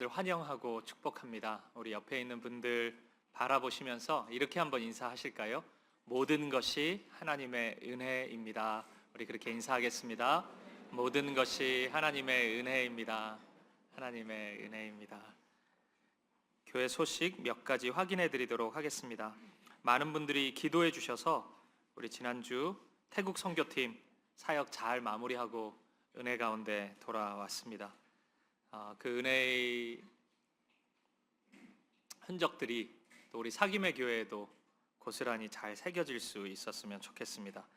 환영하고 축복합니다. 우리 옆에 있는 분들 바라보시면서 이렇게 한번 인사하실까요? 모든 것이 하나님의 은혜입니다. 우리 그렇게 인사하겠습니다. 모든 것이 하나님의 은혜입니다. 하나님의 은혜입니다. 교회 소식 몇 가지 확인해 드리도록 하겠습니다. 많은 분들이 기도해 주셔서 우리 지난주 태국 선교팀 사역 잘 마무리하고 은혜 가운데 돌아왔습니다. 그 은혜의 흔적들이 또 우리 사김의 교회에도 고스란히 잘 새겨질 수 있었으면 좋겠습니다.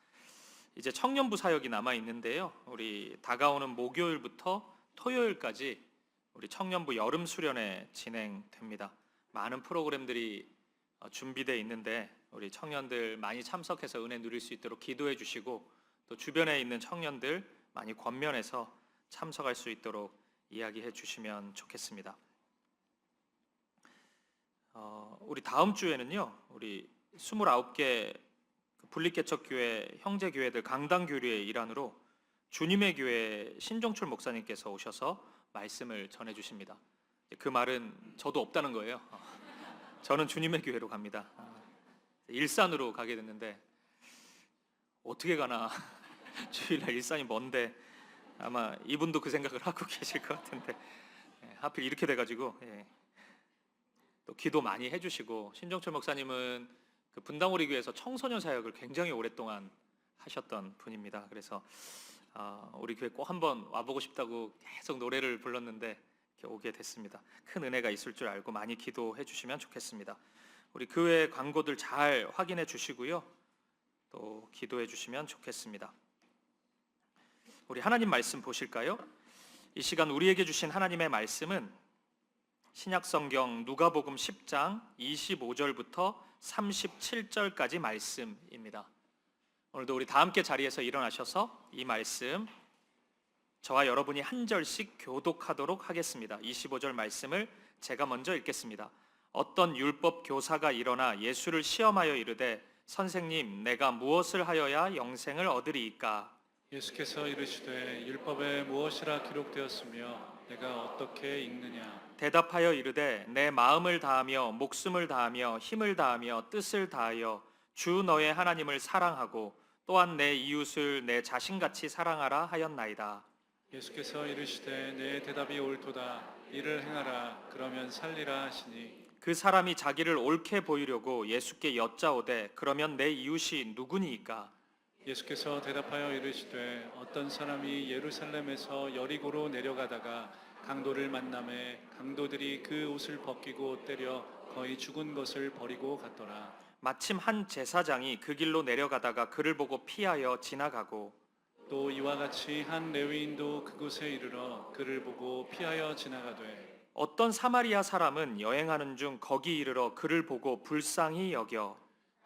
이제 청년부 사역이 남아 있는데요. 우리 다가오는 목요일부터 토요일까지 우리 청년부 여름 수련회 진행됩니다. 많은 프로그램들이 준비되어 있는데 우리 청년들 많이 참석해서 은혜 누릴 수 있도록 기도해 주시고 또 주변에 있는 청년들 많이 권면해서 참석할 수 있도록 이야기해 주시면 좋겠습니다. 우리 다음 주에는요, 우리 29개 분리개척교회 형제교회들 강당교류의 일환으로 주님의 교회 신종철 목사님께서 오셔서 말씀을 전해 주십니다. 그 말은 저도 없다는 거예요. 저는 주님의 교회로 갑니다. 일산으로 가게 됐는데 어떻게 가나 주일날 일산이 먼데 아마 이분도 그 생각을 하고 계실 것 같은데 하필 이렇게 돼가지고 또 기도 많이 해주시고 신종철 목사님은 그 분당우리 교회에서 청소년 사역을 굉장히 오랫동안 하셨던 분입니다. 그래서 우리 교회 꼭 한번 와보고 싶다고 계속 노래를 불렀는데 이렇게 오게 됐습니다. 큰 은혜가 있을 줄 알고 많이 기도해 주시면 좋겠습니다. 우리 교회 광고들 잘 확인해 주시고요. 또 기도해 주시면 좋겠습니다. 우리 하나님 말씀 보실까요? 이 시간 우리에게 주신 하나님의 말씀은 신약성경 누가복음 10장 25절부터 37절까지 말씀입니다. 오늘도 우리 다 함께 자리에서 일어나셔서 이 말씀 저와 여러분이 한 절씩 교독하도록 하겠습니다. 25절 말씀을 제가 먼저 읽겠습니다. 어떤 율법 교사가 일어나 예수를 시험하여 이르되 선생님, 내가 무엇을 하여야 영생을 얻으리이까? 예수께서 이르시되 율법에 무엇이라 기록되었으며 내가 어떻게 읽느냐? 대답하여 이르되 내 마음을 다하며 목숨을 다하며 힘을 다하며 뜻을 다하여 주 너의 하나님을 사랑하고 또한 내 이웃을 내 자신같이 사랑하라 하였나이다. 예수께서 이르시되 내 대답이 옳도다. 이를 행하라. 그러면 살리라 하시니 그 사람이 자기를 옳게 보이려고 예수께 여짜오되 그러면 내 이웃이 누구니이까? 예수께서 대답하여 이르시되 어떤 사람이 예루살렘에서 여리고로 내려가다가 강도를 만나매 강도들이 그 옷을 벗기고 때려 거의 죽은 것을 버리고 갔더라. 마침 한 제사장이 그 길로 내려가다가 그를 보고 피하여 지나가고 또 이와 같이 한 레위인도 그곳에 이르러 그를 보고 피하여 지나가되 어떤 사마리아 사람은 여행하는 중 거기 이르러 그를 보고 불쌍히 여겨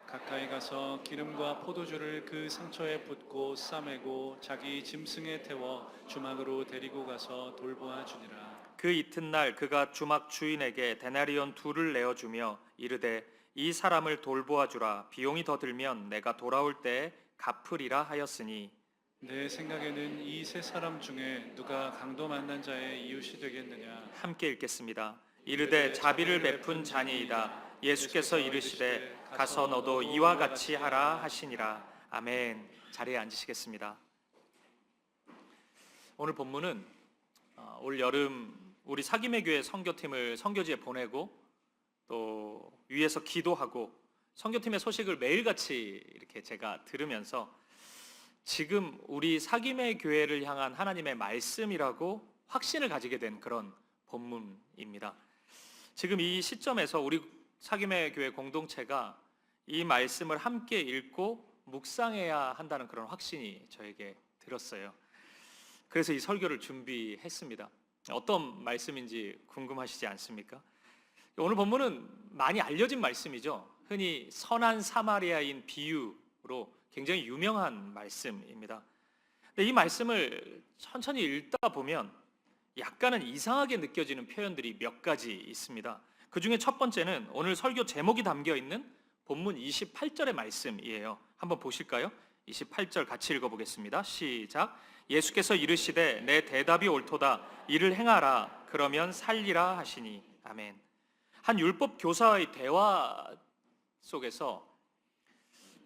가까이 가서 기름과 포도주를 그 상처에 붓고 싸매고 자기 짐승에 태워 주막으로 데리고 가서 돌보아 주니라. 그 이튿날 그가 주막 주인에게 데나리온 2를 내어주며 이르되 이 사람을 돌보아 주라. 비용이 더 들면 내가 돌아올 때에 갚으리라 하였으니 내 생각에는 이 세 사람 중에 누가 강도 만난 자의 이웃이 되겠느냐? 함께 읽겠습니다. 이르되 자비를 베푼 자니이다. 예수께서 이르시되 가서 너도 이와 같이 하라 하시니라. 아멘. 자리에 앉으시겠습니다. 오늘 본문은 올 여름 우리 사김의 교회 선교팀을 선교지에 보내고 또 위에서 기도하고 선교팀의 소식을 매일같이 이렇게 제가 들으면서 지금 우리 사김의 교회를 향한 하나님의 말씀이라고 확신을 가지게 된 그런 본문입니다. 지금 이 시점에서 우리 사김의 교회 공동체가 이 말씀을 함께 읽고 묵상해야 한다는 그런 확신이 저에게 들었어요. 그래서 이 설교를 준비했습니다. 어떤 말씀인지 궁금하시지 않습니까? 오늘 본문은 많이 알려진 말씀이죠. 흔히 선한 사마리아인 비유로 굉장히 유명한 말씀입니다. 근데 이 말씀을 천천히 읽다 보면 약간은 이상하게 느껴지는 표현들이 몇 가지 있습니다. 그 중에 첫 번째는 오늘 설교 제목이 담겨 있는 본문 28절의 말씀이에요. 한번 보실까요? 28절 같이 읽어보겠습니다. 시작. 예수께서 이르시되 내 대답이 옳도다. 이를 행하라. 그러면 살리라 하시니. 아멘. 한 율법 교사와의 대화 속에서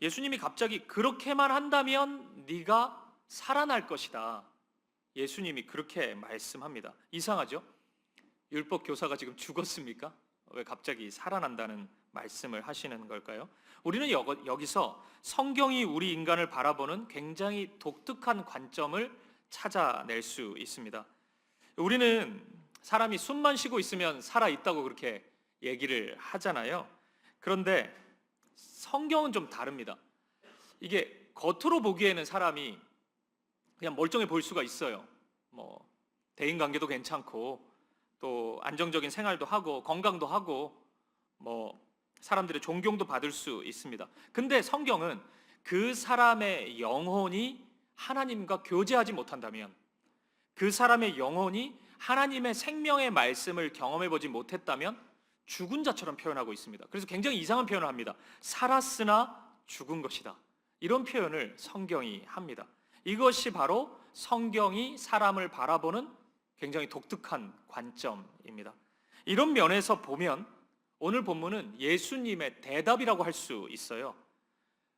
예수님이 갑자기 그렇게만 한다면 네가 살아날 것이다. 예수님이 그렇게 말씀합니다. 이상하죠? 율법 교사가 지금 죽었습니까? 왜 갑자기 살아난다는 말씀을 하시는 걸까요? 우리는 여기서 성경이 우리 인간을 바라보는 굉장히 독특한 관점을 찾아낼 수 있습니다. 우리는 사람이 숨만 쉬고 있으면 살아있다고 그렇게 얘기를 하잖아요. 그런데 성경은 좀 다릅니다. 이게 겉으로 보기에는 사람이 그냥 멀쩡해 보일 수가 있어요. 대인관계도 괜찮고 또 안정적인 생활도 하고 건강도 하고 사람들의 존경도 받을 수 있습니다. 근데 성경은 그 사람의 영혼이 하나님과 교제하지 못한다면, 그 사람의 영혼이 하나님의 생명의 말씀을 경험해 보지 못했다면 죽은 자처럼 표현하고 있습니다. 그래서 굉장히 이상한 표현을 합니다. 살았으나 죽은 것이다. 이런 표현을 성경이 합니다. 이것이 바로 성경이 사람을 바라보는 굉장히 독특한 관점입니다. 이런 면에서 보면 오늘 본문은 예수님의 대답이라고 할 수 있어요.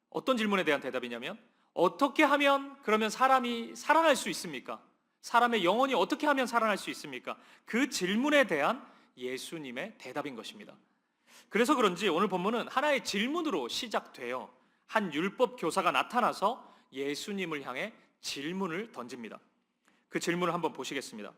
어떤 질문에 대한 대답이냐면, 어떻게 하면 그러면 사람이 살아날 수 있습니까? 사람의 영혼이 어떻게 하면 살아날 수 있습니까? 그 질문에 대한 예수님의 대답인 것입니다. 그래서 그런지 오늘 본문은 하나의 질문으로 시작돼요. 한 율법 교사가 나타나서 예수님을 향해 질문을 던집니다. 그 질문을 한번 보시겠습니다.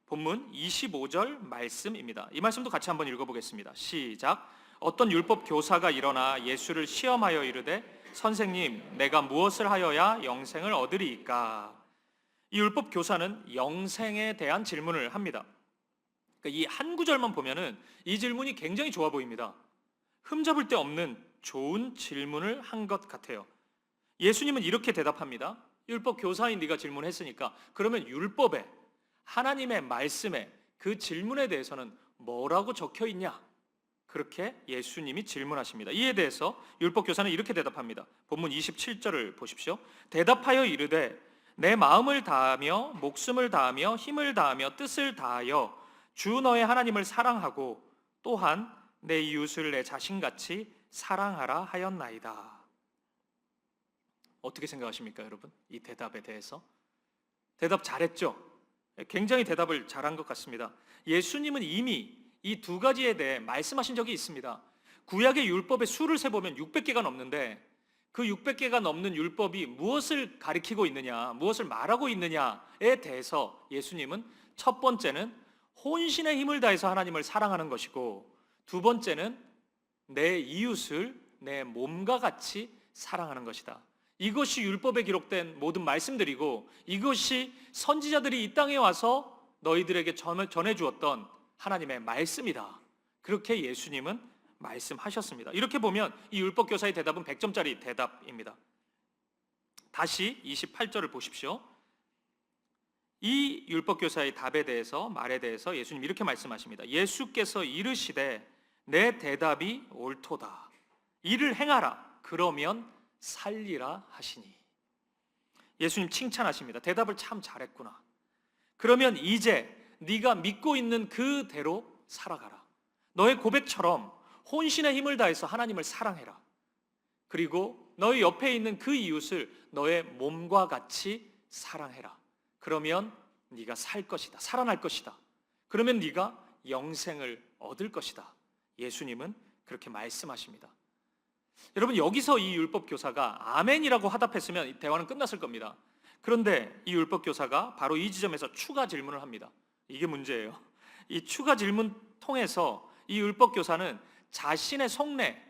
본문 25절 말씀입니다. 이 말씀도 같이 한번 읽어보겠습니다. 시작. 어떤 율법 교사가 일어나 예수를 시험하여 이르되 선생님, 내가 무엇을 하여야 영생을 얻으리이까? 이 율법 교사는 영생에 대한 질문을 합니다. 이 한 구절만 보면은 이 질문이 굉장히 좋아 보입니다. 흠잡을 데 없는 좋은 질문을 한 것 같아요. 예수님은 이렇게 대답합니다. 율법 교사인 네가 질문했으니까 그러면 율법에, 하나님의 말씀에 그 질문에 대해서는 뭐라고 적혀 있냐? 그렇게 예수님이 질문하십니다. 이에 대해서 율법 교사는 이렇게 대답합니다. 본문 27절을 보십시오. 대답하여 이르되 내 마음을 다하며 목숨을 다하며 힘을 다하며 뜻을 다하여 주 너의 하나님을 사랑하고 또한 내 이웃을 내 자신같이 사랑하라 하였나이다. 어떻게 생각하십니까, 여러분? 이 대답에 대해서? 대답 잘했죠? 굉장히 대답을 잘한 것 같습니다. 예수님은 이미 이 두 가지에 대해 말씀하신 적이 있습니다. 구약의 율법의 수를 세보면 600개가 넘는데 그 600개가 넘는 율법이 무엇을 가리키고 있느냐, 무엇을 말하고 있느냐에 대해서 예수님은 첫 번째는 혼신의 힘을 다해서 하나님을 사랑하는 것이고, 두 번째는 내 이웃을 내 몸과 같이 사랑하는 것이다. 이것이 율법에 기록된 모든 말씀들이고 이것이 선지자들이 이 땅에 와서 너희들에게 전해주었던 하나님의 말씀이다. 그렇게 예수님은 말씀하셨습니다. 이렇게 보면 이 율법교사의 대답은 100점짜리 대답입니다. 다시 28절을 보십시오. 이 율법교사의 답에 대해서, 말에 대해서 예수님 이렇게 말씀하십니다. 예수께서 이르시되 내 대답이 옳도다. 이를 행하라. 그러면 살리라 하시니. 예수님 칭찬하십니다. 대답을 참 잘했구나. 그러면 이제 네가 믿고 있는 그대로 살아가라. 너의 고백처럼 혼신의 힘을 다해서 하나님을 사랑해라. 그리고 너의 옆에 있는 그 이웃을 너의 몸과 같이 사랑해라. 그러면 네가 살 것이다. 살아날 것이다. 그러면 네가 영생을 얻을 것이다. 예수님은 그렇게 말씀하십니다. 여러분, 여기서 이 율법 교사가 아멘이라고 화답했으면 이 대화는 끝났을 겁니다. 그런데 이 율법 교사가 바로 이 지점에서 추가 질문을 합니다. 이게 문제예요. 이 추가 질문 통해서 이 율법 교사는 자신의 속내,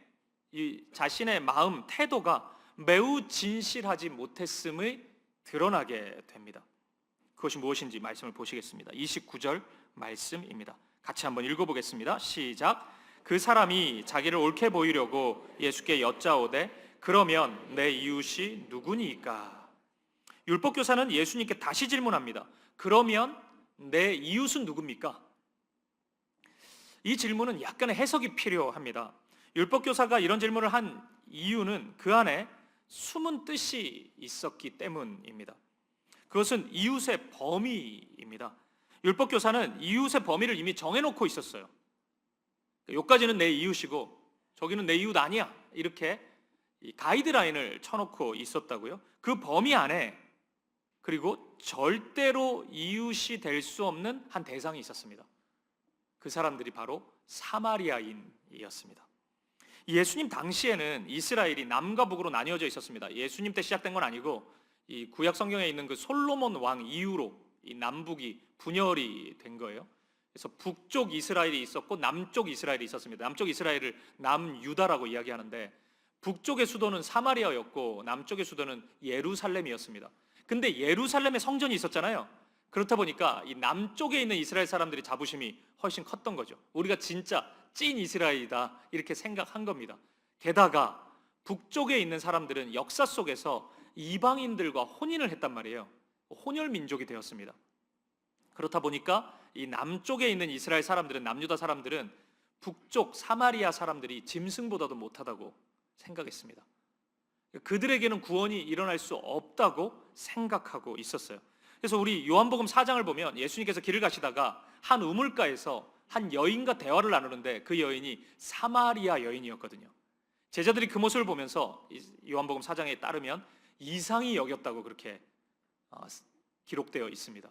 이 자신의 마음, 태도가 매우 진실하지 못했음을 드러나게 됩니다. 그것이 무엇인지 말씀을 보시겠습니다. 29절 말씀입니다. 같이 한번 읽어보겠습니다. 시작. 그 사람이 자기를 옳게 보이려고 예수께 여짜오되 그러면 내 이웃이 누구니까? 율법교사는 예수님께 다시 질문합니다. 그러면 내 이웃은 누굽니까? 이 질문은 약간의 해석이 필요합니다. 율법교사가 이런 질문을 한 이유는 그 안에 숨은 뜻이 있었기 때문입니다. 그것은 이웃의 범위입니다. 율법교사는 이웃의 범위를 이미 정해놓고 있었어요. 여기까지는 내 이웃이고 저기는 내 이웃 아니야, 이렇게 이 가이드라인을 쳐놓고 있었다고요. 그 범위 안에 그리고 절대로 이웃이 될 수 없는 한 대상이 있었습니다. 그 사람들이 바로 사마리아인이었습니다. 예수님 당시에는 이스라엘이 남과 북으로 나뉘어져 있었습니다. 예수님 때 시작된 건 아니고 이 구약 성경에 있는 그 솔로몬 왕 이후로 이 남북이 분열이 된 거예요. 그래서 북쪽 이스라엘이 있었고 남쪽 이스라엘이 있었습니다. 남쪽 이스라엘을 남유다라고 이야기하는데 북쪽의 수도는 사마리아였고 남쪽의 수도는 예루살렘이었습니다. 근데 예루살렘에 성전이 있었잖아요. 그렇다 보니까 이 남쪽에 있는 이스라엘 사람들이 자부심이 훨씬 컸던 거죠. 우리가 진짜 찐 이스라엘이다, 이렇게 생각한 겁니다. 게다가 북쪽에 있는 사람들은 역사 속에서 이방인들과 혼인을 했단 말이에요. 혼혈 민족이 되었습니다. 그렇다 보니까 이 남쪽에 있는 이스라엘 사람들은, 남유다 사람들은 북쪽 사마리아 사람들이 짐승보다도 못하다고 생각했습니다. 그들에게는 구원이 일어날 수 없다고 생각하고 있었어요. 그래서 우리 요한복음 4장을 보면 예수님께서 길을 가시다가 한 우물가에서 한 여인과 대화를 나누는데 그 여인이 사마리아 여인이었거든요. 제자들이 그 모습을 보면서 요한복음 4장에 따르면 이상히 여겼다고 그렇게 기록되어 있습니다.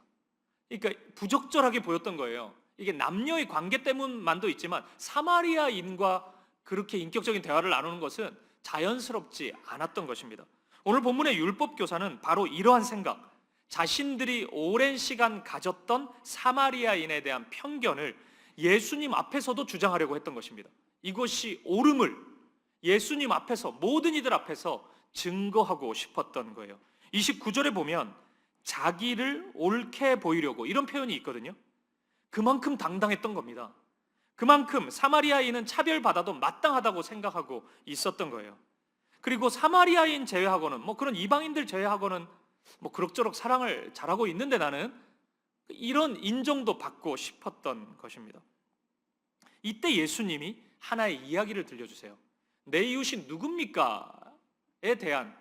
그러니까 부적절하게 보였던 거예요. 이게 남녀의 관계 때문만도 있지만 사마리아인과 그렇게 인격적인 대화를 나누는 것은 자연스럽지 않았던 것입니다. 오늘 본문의 율법교사는 바로 이러한 생각, 자신들이 오랜 시간 가졌던 사마리아인에 대한 편견을 예수님 앞에서도 주장하려고 했던 것입니다. 이것이 옳음을 예수님 앞에서, 모든 이들 앞에서 증거하고 싶었던 거예요. 29절에 보면 자기를 옳게 보이려고, 이런 표현이 있거든요. 그만큼 당당했던 겁니다. 그만큼 사마리아인은 차별받아도 마땅하다고 생각하고 있었던 거예요. 그리고 사마리아인 제외하고는, 그런 이방인들 제외하고는 그럭저럭 사랑을 잘하고 있는데 나는, 이런 인정도 받고 싶었던 것입니다. 이때 예수님이 하나의 이야기를 들려주세요. 내 이웃이 누굽니까? 에 대한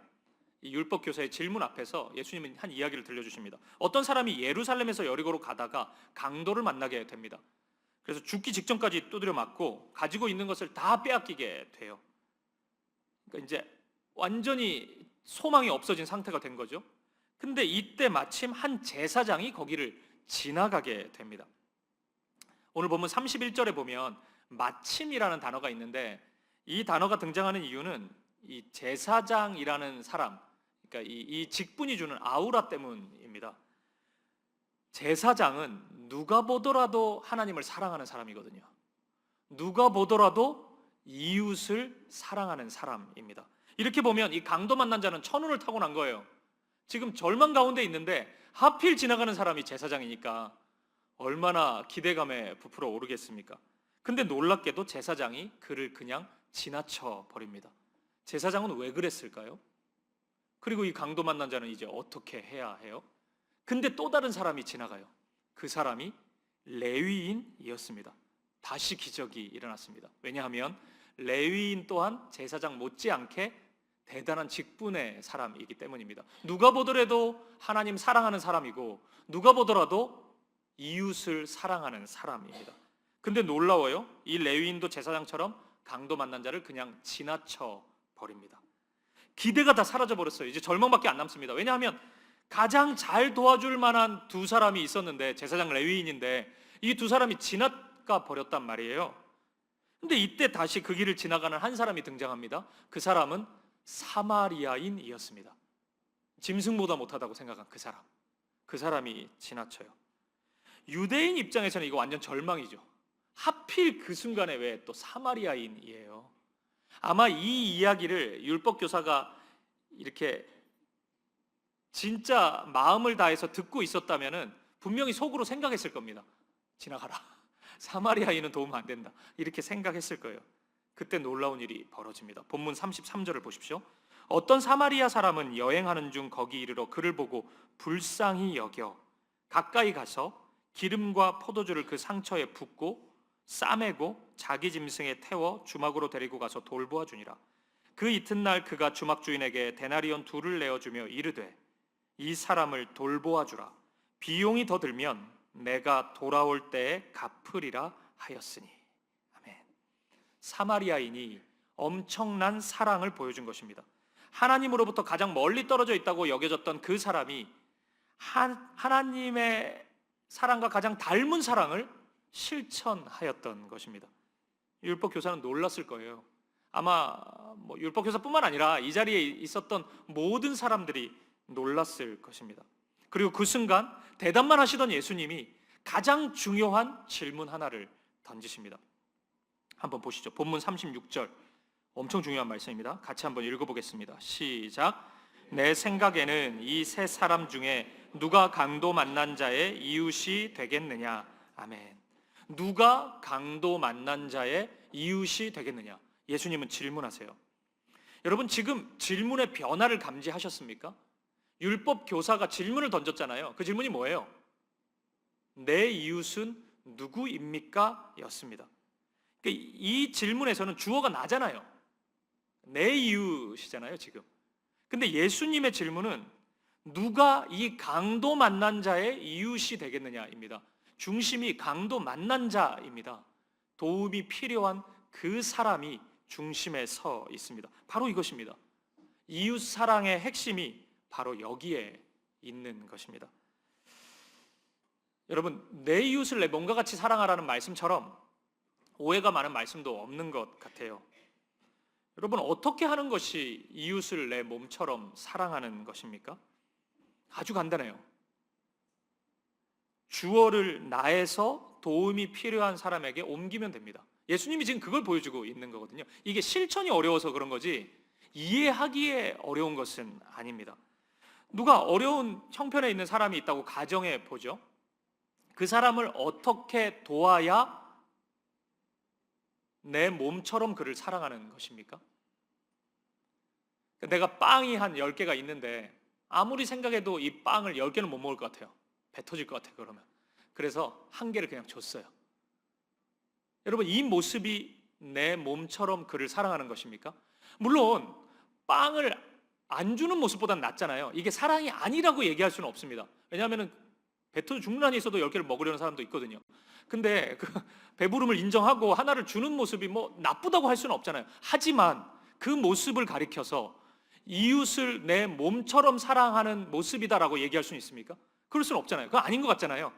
이 율법교사의 질문 앞에서 예수님은 한 이야기를 들려주십니다. 어떤 사람이 예루살렘에서 여리고로 가다가 강도를 만나게 됩니다. 그래서 죽기 직전까지 두드려 맞고 가지고 있는 것을 다 빼앗기게 돼요. 그러니까 이제 완전히 소망이 없어진 상태가 된 거죠. 근데 이때 마침 한 제사장이 거기를 지나가게 됩니다. 오늘 본문 31절에 보면 마침이라는 단어가 있는데 이 단어가 등장하는 이유는 이 제사장이라는 사람, 그러니까 이 직분이 주는 아우라 때문입니다. 제사장은 누가 보더라도 하나님을 사랑하는 사람이거든요. 누가 보더라도 이웃을 사랑하는 사람입니다. 이렇게 보면 이 강도 만난 자는 천운을 타고난 거예요. 지금 절망 가운데 있는데 하필 지나가는 사람이 제사장이니까 얼마나 기대감에 부풀어 오르겠습니까? 근데 놀랍게도 제사장이 그를 그냥 지나쳐 버립니다. 제사장은 왜 그랬을까요? 그리고 이 강도 만난 자는 이제 어떻게 해야 해요? 근데 또 다른 사람이 지나가요. 그 사람이 레위인이었습니다. 다시 기적이 일어났습니다. 왜냐하면 레위인 또한 제사장 못지않게 대단한 직분의 사람이기 때문입니다. 누가 보더라도 하나님 사랑하는 사람이고 누가 보더라도 이웃을 사랑하는 사람입니다. 근데 놀라워요. 이 레위인도 제사장처럼 강도 만난 자를 그냥 지나쳐 버립니다. 기대가 다 사라져 버렸어요. 이제 절망밖에 안 남습니다. 왜냐하면 가장 잘 도와줄 만한 두 사람이 있었는데, 제사장 레위인인데 이 두 사람이 지나가 버렸단 말이에요. 근데 이때 다시 그 길을 지나가는 한 사람이 등장합니다. 그 사람은 사마리아인이었습니다. 짐승보다 못하다고 생각한 그 사람이 지나쳐요. 유대인 입장에서는 이거 완전 절망이죠. 하필 그 순간에 왜 또 사마리아인이에요? 아마 이 이야기를 율법교사가 이렇게 진짜 마음을 다해서 듣고 있었다면은 분명히 속으로 생각했을 겁니다. 지나가라. 사마리아인은 도움 안 된다. 이렇게 생각했을 거예요. 그때 놀라운 일이 벌어집니다. 본문 33절을 보십시오. 어떤 사마리아 사람은 여행하는 중 거기 이르러 그를 보고 불쌍히 여겨 가까이 가서 기름과 포도주를 그 상처에 붓고 싸매고 자기 짐승에 태워 주막으로 데리고 가서 돌보아 주니라. 그 이튿날 그가 주막 주인에게 데나리온 2를 내어주며 이르되 이 사람을 돌보아 주라. 비용이 더 들면 내가 돌아올 때에 갚으리라 하였으니. 아멘. 사마리아인이 엄청난 사랑을 보여준 것입니다. 하나님으로부터 가장 멀리 떨어져 있다고 여겨졌던 그 사람이 하나님의 사랑과 가장 닮은 사랑을 실천하였던 것입니다. 율법 교사는 놀랐을 거예요. 아마 율법 교사뿐만 아니라 이 자리에 있었던 모든 사람들이 놀랐을 것입니다. 그리고 그 순간 대답만 하시던 예수님이 가장 중요한 질문 하나를 던지십니다. 한번 보시죠. 본문 36절, 엄청 중요한 말씀입니다. 같이 한번 읽어보겠습니다. 시작. 내 생각에는 이 세 사람 중에 누가 강도 만난 자의 이웃이 되겠느냐. 아멘. 누가 강도 만난 자의 이웃이 되겠느냐. 예수님은 질문하세요. 여러분, 지금 질문의 변화를 감지하셨습니까? 율법 교사가 질문을 던졌잖아요. 그 질문이 뭐예요? 내 이웃은 누구입니까? 였습니다. 그러니까 이 질문에서는 주어가 나잖아요. 내 이웃이잖아요, 지금. 근데 예수님의 질문은 누가 이 강도 만난 자의 이웃이 되겠느냐입니다. 중심이 강도 만난 자입니다. 도움이 필요한 그 사람이 중심에 서 있습니다. 바로 이것입니다. 이웃 사랑의 핵심이 바로 여기에 있는 것입니다. 여러분, 내 이웃을 내 몸과 같이 사랑하라는 말씀처럼 오해가 많은 말씀도 없는 것 같아요. 여러분, 어떻게 하는 것이 이웃을 내 몸처럼 사랑하는 것입니까? 아주 간단해요. 주어를 나에서 도움이 필요한 사람에게 옮기면 됩니다. 예수님이 지금 그걸 보여주고 있는 거거든요. 이게 실천이 어려워서 그런 거지 이해하기에 어려운 것은 아닙니다. 누가 어려운 형편에 있는 사람이 있다고 가정해 보죠. 그 사람을 어떻게 도와야 내 몸처럼 그를 사랑하는 것입니까? 내가 빵이 한 10개가 있는데 아무리 생각해도 이 빵을 10개는 못 먹을 것 같아요. 배 터질 것 같아요, 그러면. 그래서 1개를 그냥 줬어요. 여러분, 이 모습이 내 몸처럼 그를 사랑하는 것입니까? 물론 빵을 안 주는 모습보다는 낫잖아요. 이게 사랑이 아니라고 얘기할 수는 없습니다. 왜냐하면 배 터져 죽는 한이 있어도 10개를 먹으려는 사람도 있거든요. 근데 그 배부름을 인정하고 하나를 주는 모습이 나쁘다고 할 수는 없잖아요. 하지만 그 모습을 가리켜서 이웃을 내 몸처럼 사랑하는 모습이다라고 얘기할 수는 있습니까? 그럴 수는 없잖아요. 그거 아닌 것 같잖아요.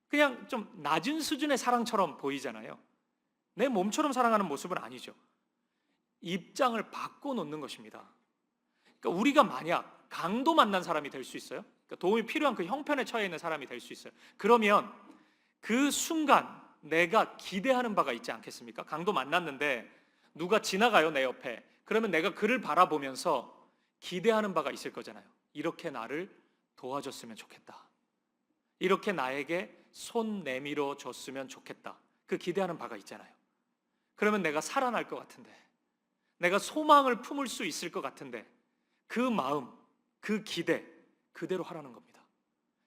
그냥 좀 낮은 수준의 사랑처럼 보이잖아요. 내 몸처럼 사랑하는 모습은 아니죠. 입장을 바꿔놓는 것입니다. 그러니까 우리가 만약 강도 만난 사람이 될 수 있어요. 그러니까 도움이 필요한 그 형편에 처해 있는 사람이 될 수 있어요. 그러면 그 순간 내가 기대하는 바가 있지 않겠습니까? 강도 만났는데 누가 지나가요, 내 옆에. 그러면 내가 그를 바라보면서 기대하는 바가 있을 거잖아요. 이렇게 나를 도와줬으면 좋겠다. 이렇게 나에게 손 내밀어 줬으면 좋겠다. 그 기대하는 바가 있잖아요. 그러면 내가 살아날 것 같은데, 내가 소망을 품을 수 있을 것 같은데, 그 마음, 그 기대 그대로 하라는 겁니다.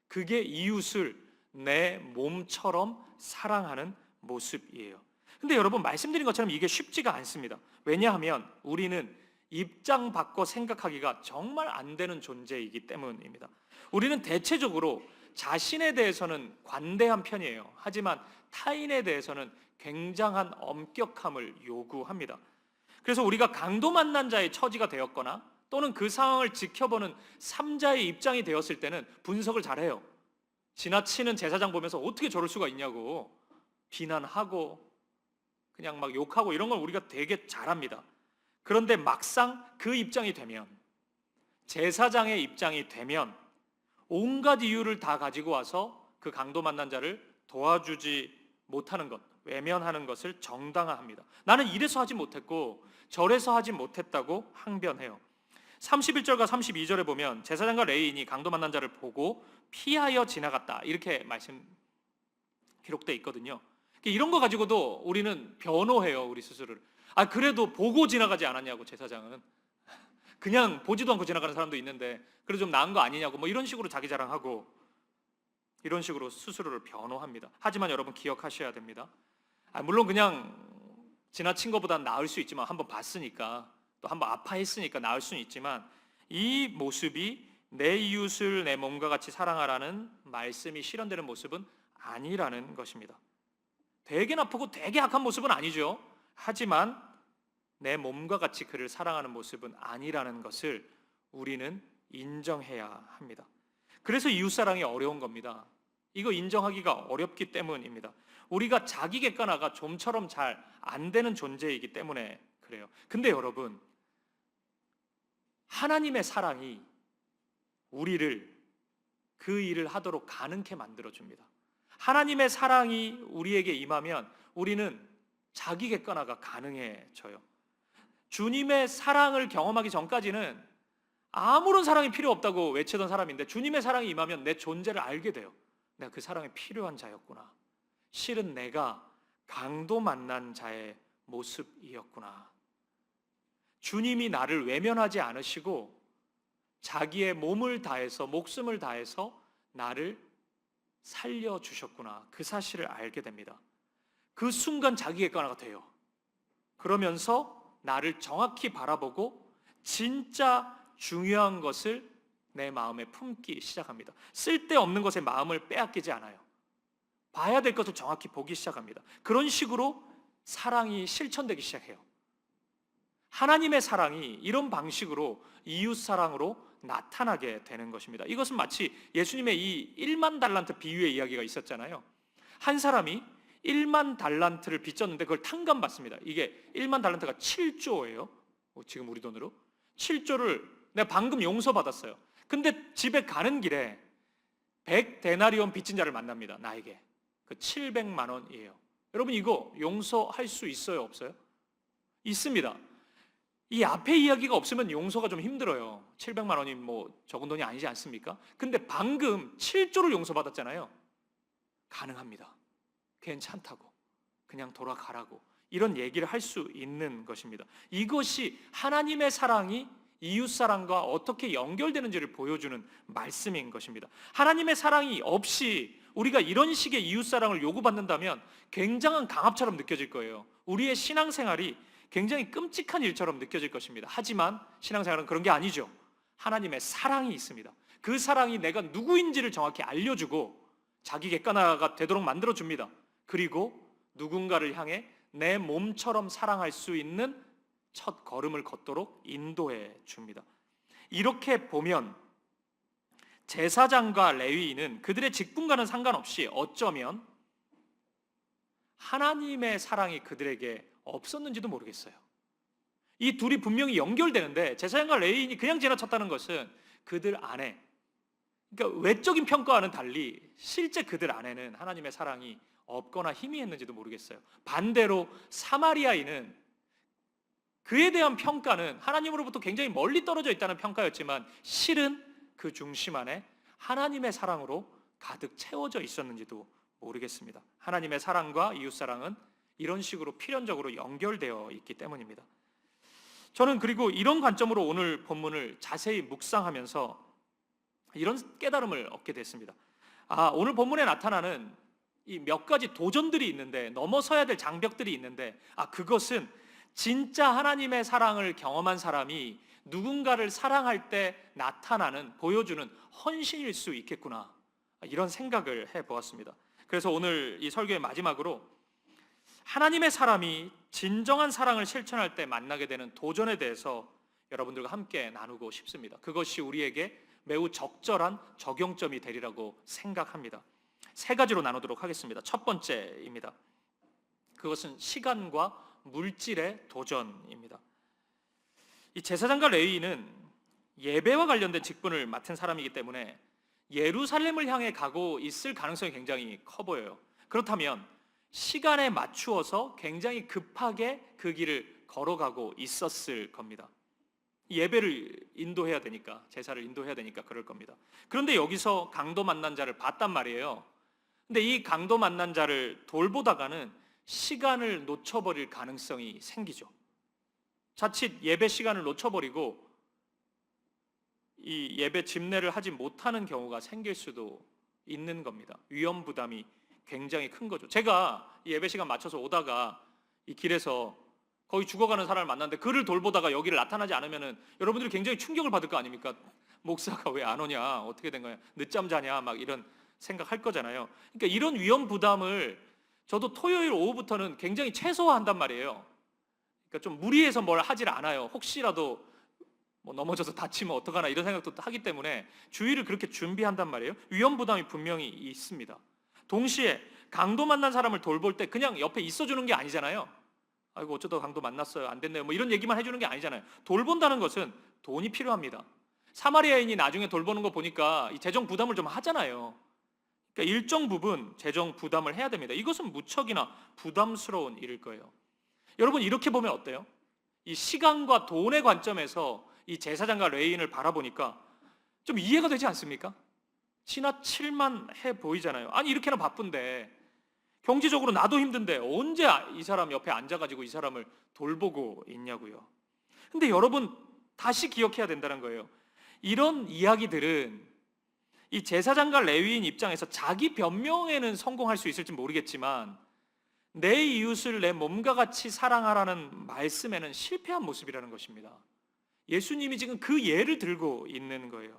그게 이웃을 내 몸처럼 사랑하는 모습이에요. 근데 여러분, 말씀드린 것처럼 이게 쉽지가 않습니다. 왜냐하면 우리는 입장 바꿔 생각하기가 정말 안 되는 존재이기 때문입니다. 우리는 대체적으로 자신에 대해서는 관대한 편이에요. 하지만 타인에 대해서는 굉장한 엄격함을 요구합니다. 그래서 우리가 강도 만난 자의 처지가 되었거나 또는 그 상황을 지켜보는 3자의 입장이 되었을 때는 분석을 잘해요. 지나치는 제사장 보면서 어떻게 저럴 수가 있냐고 비난하고 그냥 막 욕하고 이런 걸 우리가 되게 잘합니다. 그런데 막상 그 입장이 되면, 제사장의 입장이 되면 온갖 이유를 다 가지고 와서 그 강도 만난 자를 도와주지 못하는 것, 외면하는 것을 정당화합니다. 나는 이래서 하지 못했고 저래서 하지 못했다고 항변해요. 31절과 32절에 보면 제사장과 레위인이 강도 만난 자를 보고 피하여 지나갔다, 이렇게 말씀 기록되어 있거든요. 이런 거 가지고도 우리는 변호해요, 우리 스스로를. 그래도 보고 지나가지 않았냐고, 제사장은. 그냥 보지도 않고 지나가는 사람도 있는데 그래도 좀 나은 거 아니냐고 이런 식으로 자기 자랑하고 이런 식으로 스스로를 변호합니다. 하지만 여러분, 기억하셔야 됩니다. 물론 그냥 지나친 것보다는 나을 수 있지만, 한번 봤으니까 또 한번 아파했으니까 나을 수는 있지만, 이 모습이 내 이웃을 내 몸과 같이 사랑하라는 말씀이 실현되는 모습은 아니라는 것입니다. 되게 나쁘고 되게 악한 모습은 아니죠. 하지만 내 몸과 같이 그를 사랑하는 모습은 아니라는 것을 우리는 인정해야 합니다. 그래서 이웃사랑이 어려운 겁니다. 이거 인정하기가 어렵기 때문입니다. 우리가 자기 객관화가 좀처럼 잘 안 되는 존재이기 때문에 그래요. 근데 여러분, 하나님의 사랑이 우리를 그 일을 하도록 가능케 만들어줍니다. 하나님의 사랑이 우리에게 임하면 우리는 자기 객관화가 가능해져요. 주님의 사랑을 경험하기 전까지는 아무런 사랑이 필요 없다고 외치던 사람인데 주님의 사랑이 임하면 내 존재를 알게 돼요. 내가 그 사랑에 필요한 자였구나. 실은 내가 강도 만난 자의 모습이었구나. 주님이 나를 외면하지 않으시고 자기의 몸을 다해서 목숨을 다해서 나를 살려주셨구나. 그 사실을 알게 됩니다. 그 순간 자기 객관화가 돼요. 그러면서 나를 정확히 바라보고 진짜 중요한 것을 내 마음에 품기 시작합니다. 쓸데없는 것에 마음을 빼앗기지 않아요. 봐야 될 것을 정확히 보기 시작합니다. 그런 식으로 사랑이 실천되기 시작해요. 하나님의 사랑이 이런 방식으로 이웃 사랑으로 나타나게 되는 것입니다. 이것은 마치 예수님의 이 1만 달란트 비유의 이야기가 있었잖아요. 한 사람이 1만 달란트를 빚졌는데 그걸 탕감받습니다. 이게 1만 달란트가 7조예요. 지금 우리 돈으로 7조를 내가 방금 용서받았어요. 근데 집에 가는 길에 100데나리온 빚진 자를 만납니다. 나에게. 그 700만 원이에요. 여러분 이거 용서할 수 있어요? 없어요? 있습니다. 이 앞에 이야기가 없으면 용서가 좀 힘들어요. 700만 원이 뭐 적은 돈이 아니지 않습니까? 근데 방금 7조를 용서받았잖아요. 가능합니다. 괜찮다고. 그냥 돌아가라고. 이런 얘기를 할 수 있는 것입니다. 이것이 하나님의 사랑이 이웃사랑과 어떻게 연결되는지를 보여주는 말씀인 것입니다. 하나님의 사랑이 없이 우리가 이런 식의 이웃사랑을 요구받는다면 굉장한 강압처럼 느껴질 거예요. 우리의 신앙생활이 굉장히 끔찍한 일처럼 느껴질 것입니다. 하지만 신앙생활은 그런 게 아니죠. 하나님의 사랑이 있습니다. 그 사랑이 내가 누구인지를 정확히 알려주고 자기 객관화가 되도록 만들어줍니다. 그리고 누군가를 향해 내 몸처럼 사랑할 수 있는 첫 걸음을 걷도록 인도해 줍니다. 이렇게 보면 제사장과 레위인은 그들의 직분과는 상관없이 어쩌면 하나님의 사랑이 그들에게 없었는지도 모르겠어요. 이 둘이 분명히 연결되는데 제사장과 레위인이 그냥 지나쳤다는 것은 그들 안에, 그러니까 외적인 평가와는 달리 실제 그들 안에는 하나님의 사랑이 없거나 희미했는지도 모르겠어요. 반대로 사마리아인은 그에 대한 평가는 하나님으로부터 굉장히 멀리 떨어져 있다는 평가였지만 실은 그 중심 안에 하나님의 사랑으로 가득 채워져 있었는지도 모르겠습니다. 하나님의 사랑과 이웃사랑은 이런 식으로 필연적으로 연결되어 있기 때문입니다. 저는 그리고 이런 관점으로 오늘 본문을 자세히 묵상하면서 이런 깨달음을 얻게 됐습니다. 오늘 본문에 나타나는 이 몇 가지 도전들이 있는데, 넘어서야 될 장벽들이 있는데, 그것은 진짜 하나님의 사랑을 경험한 사람이 누군가를 사랑할 때 나타나는, 보여주는 헌신일 수 있겠구나, 이런 생각을 해보았습니다. 그래서 오늘 이 설교의 마지막으로 하나님의 사람이 진정한 사랑을 실천할 때 만나게 되는 도전에 대해서 여러분들과 함께 나누고 싶습니다. 그것이 우리에게 매우 적절한 적용점이 되리라고 생각합니다. 세 가지로 나누도록 하겠습니다. 첫 번째입니다. 그것은 시간과 물질의 도전입니다. 이 제사장과 레위인은 예배와 관련된 직분을 맡은 사람이기 때문에 예루살렘을 향해 가고 있을 가능성이 굉장히 커 보여요. 그렇다면 시간에 맞추어서 굉장히 급하게 그 길을 걸어가고 있었을 겁니다. 예배를 인도해야 되니까, 제사를 인도해야 되니까 그럴 겁니다. 그런데 여기서 강도 만난 자를 봤단 말이에요. 근데 이 강도 만난 자를 돌보다가는 시간을 놓쳐버릴 가능성이 생기죠. 자칫 예배 시간을 놓쳐버리고 이 예배 집례를 하지 못하는 경우가 생길 수도 있는 겁니다. 위험 부담이 굉장히 큰 거죠. 제가 이 예배 시간 맞춰서 오다가 이 길에서 거의 죽어가는 사람을 만났는데 그를 돌보다가 여기를 나타나지 않으면은 여러분들이 굉장히 충격을 받을 거 아닙니까? 목사가 왜 안 오냐? 어떻게 된 거야? 늦잠 자냐? 막 이런 생각할 거잖아요. 그러니까 이런 위험 부담을 저도 토요일 오후부터는 굉장히 최소화한단 말이에요. 그러니까 좀 무리해서 뭘 하질 않아요. 혹시라도 뭐 넘어져서 다치면 어떡하나 이런 생각도 하기 때문에 주의를 그렇게 준비한단 말이에요. 위험 부담이 분명히 있습니다. 동시에 강도 만난 사람을 돌볼 때 그냥 옆에 있어주는 게 아니잖아요. 아이고 어쩌다 강도 만났어요. 안 됐네요. 뭐 이런 얘기만 해주는 게 아니잖아요. 돌본다는 것은 돈이 필요합니다. 사마리아인이 나중에 돌보는 거 보니까 이 재정 부담을 좀 하잖아요. 그러니까 일정 부분 재정 부담을 해야 됩니다. 이것은 무척이나 부담스러운 일일 거예요. 여러분 이렇게 보면 어때요? 이 시간과 돈의 관점에서 이 제사장과 레위인을 바라보니까 좀 이해가 되지 않습니까? 지나칠만 해 보이잖아요. 아니 이렇게나 바쁜데 경제적으로 나도 힘든데 언제 이 사람 옆에 앉아가지고 이 사람을 돌보고 있냐고요. 근데 여러분 다시 기억해야 된다는 거예요. 이런 이야기들은 이 제사장과 레위인 입장에서 자기 변명에는 성공할 수 있을지 모르겠지만 내 이웃을 내 몸과 같이 사랑하라는 말씀에는 실패한 모습이라는 것입니다. 예수님이 지금 그 예를 들고 있는 거예요.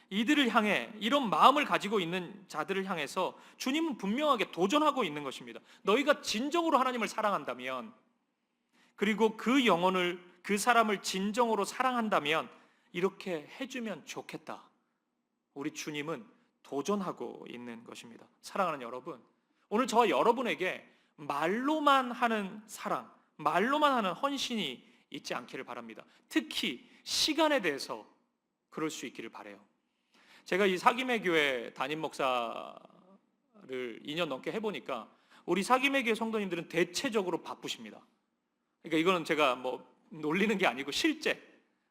이들을 향해 이런 마음을 가지고 있는 자들을 향해서 주님은 분명하게 도전하고 있는 것입니다. 너희가 진정으로 하나님을 사랑한다면 그리고 그 영혼을 그 사람을 진정으로 사랑한다면 이렇게 해주면 좋겠다. 우리 주님은 도전하고 있는 것입니다. 사랑하는 여러분, 오늘 저와 여러분에게 말로만 하는 사랑, 말로만 하는 헌신이 있지 않기를 바랍니다. 특히 시간에 대해서 그럴 수 있기를 바라요. 제가 이 사김의 교회 담임 목사를 2년 넘게 해보니까 우리 사김의 교회 성도님들은 대체적으로 바쁘십니다. 그러니까 이거는 제가 뭐 놀리는 게 아니고 실제.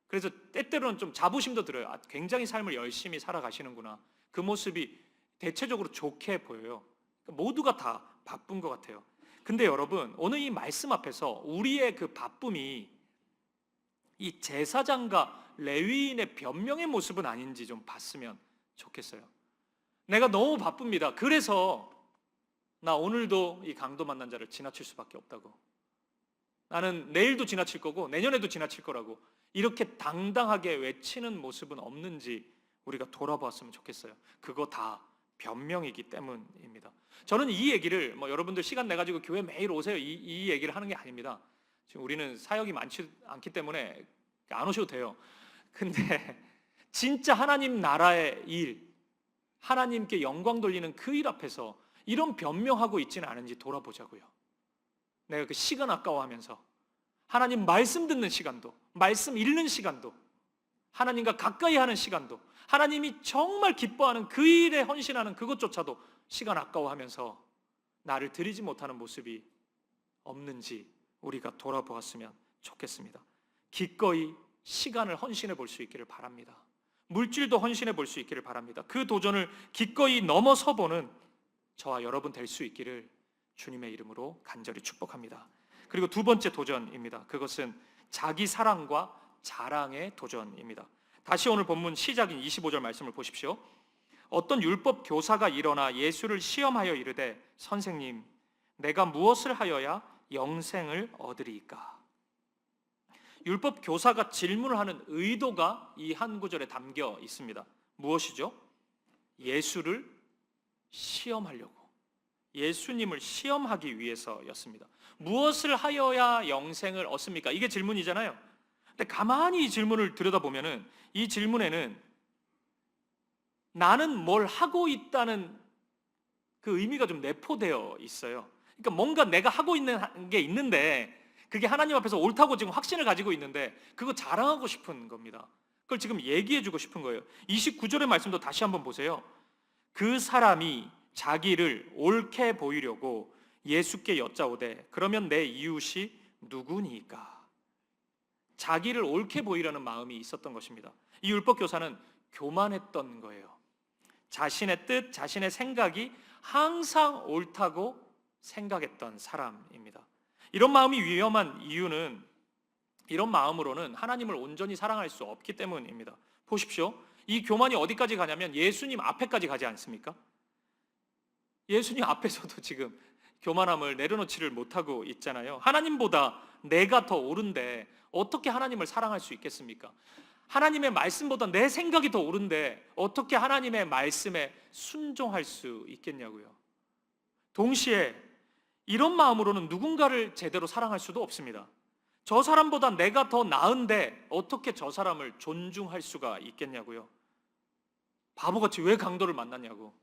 그래서 때때로는 좀 자부심도 들어요. 아, 굉장히 삶을 열심히 살아가시는구나. 그 모습이 대체적으로 좋게 보여요. 그러니까 모두가 다 바쁜 것 같아요. 근데 여러분 오늘 이 말씀 앞에서 우리의 그 바쁨이 이 제사장과 레위인의 변명의 모습은 아닌지 좀 봤으면 좋겠어요. 내가 너무 바쁩니다. 그래서 나 오늘도 이 강도 만난 자를 지나칠 수밖에 없다고. 나는 내일도 지나칠 거고 내년에도 지나칠 거라고 이렇게 당당하게 외치는 모습은 없는지 우리가 돌아보았으면 좋겠어요. 그거 다 변명이기 때문입니다. 저는 이 얘기를 뭐 여러분들 시간 내 가지고 교회 매일 오세요 이 얘기를 하는 게 아닙니다. 지금 우리는 사역이 많지 않기 때문에 안 오셔도 돼요. 근데 진짜 하나님 나라의 일, 하나님께 영광 돌리는 그 일 앞에서 이런 변명하고 있지는 않은지 돌아보자고요. 내가 그 시간 아까워하면서 하나님 말씀 듣는 시간도, 말씀 읽는 시간도, 하나님과 가까이 하는 시간도, 하나님이 정말 기뻐하는 그 일에 헌신하는 그것조차도 시간 아까워하면서 나를 드리지 못하는 모습이 없는지 우리가 돌아보았으면 좋겠습니다. 기꺼이 시간을 헌신해 볼 수 있기를 바랍니다. 물질도 헌신해 볼 수 있기를 바랍니다. 그 도전을 기꺼이 넘어서 보는 저와 여러분 될 수 있기를 주님의 이름으로 간절히 축복합니다. 그리고 두 번째 도전입니다. 그것은 자기 사랑과 자랑의 도전입니다. 다시 오늘 본문 시작인 25절 말씀을 보십시오. 어떤 율법 교사가 일어나 예수를 시험하여 이르되 선생님, 내가 무엇을 하여야 영생을 얻으리이까? 율법 교사가 질문을 하는 의도가 이 한 구절에 담겨 있습니다. 무엇이죠? 예수를 시험하려고, 예수님을 시험하기 위해서였습니다. 무엇을 하여야 영생을 얻습니까? 이게 질문이잖아요. 근데 가만히 이 질문을 들여다보면은 이 질문에는 나는 뭘 하고 있다는 그 의미가 좀 내포되어 있어요. 그러니까 뭔가 내가 하고 있는 게 있는데 그게 하나님 앞에서 옳다고 지금 확신을 가지고 있는데 그거 자랑하고 싶은 겁니다. 그걸 지금 얘기해 주고 싶은 거예요. 29절의 말씀도 다시 한번 보세요. 그 사람이 자기를 옳게 보이려고 예수께 여짜오되 그러면 내 이웃이 누구니까? 자기를 옳게 보이려는 마음이 있었던 것입니다. 이 율법 교사는 교만했던 거예요. 자신의 뜻, 자신의 생각이 항상 옳다고 생각했던 사람입니다. 이런 마음이 위험한 이유는 이런 마음으로는 하나님을 온전히 사랑할 수 없기 때문입니다. 보십시오. 이 교만이 어디까지 가냐면 예수님 앞에까지 가지 않습니까? 예수님 앞에서도 지금 교만함을 내려놓지를 못하고 있잖아요. 하나님보다 내가 더 옳은데 어떻게 하나님을 사랑할 수 있겠습니까? 하나님의 말씀보다 내 생각이 더 옳은데 어떻게 하나님의 말씀에 순종할 수 있겠냐고요. 동시에 이런 마음으로는 누군가를 제대로 사랑할 수도 없습니다. 저 사람보다 내가 더 나은데 어떻게 저 사람을 존중할 수가 있겠냐고요. 바보같이 왜 강도를 만났냐고.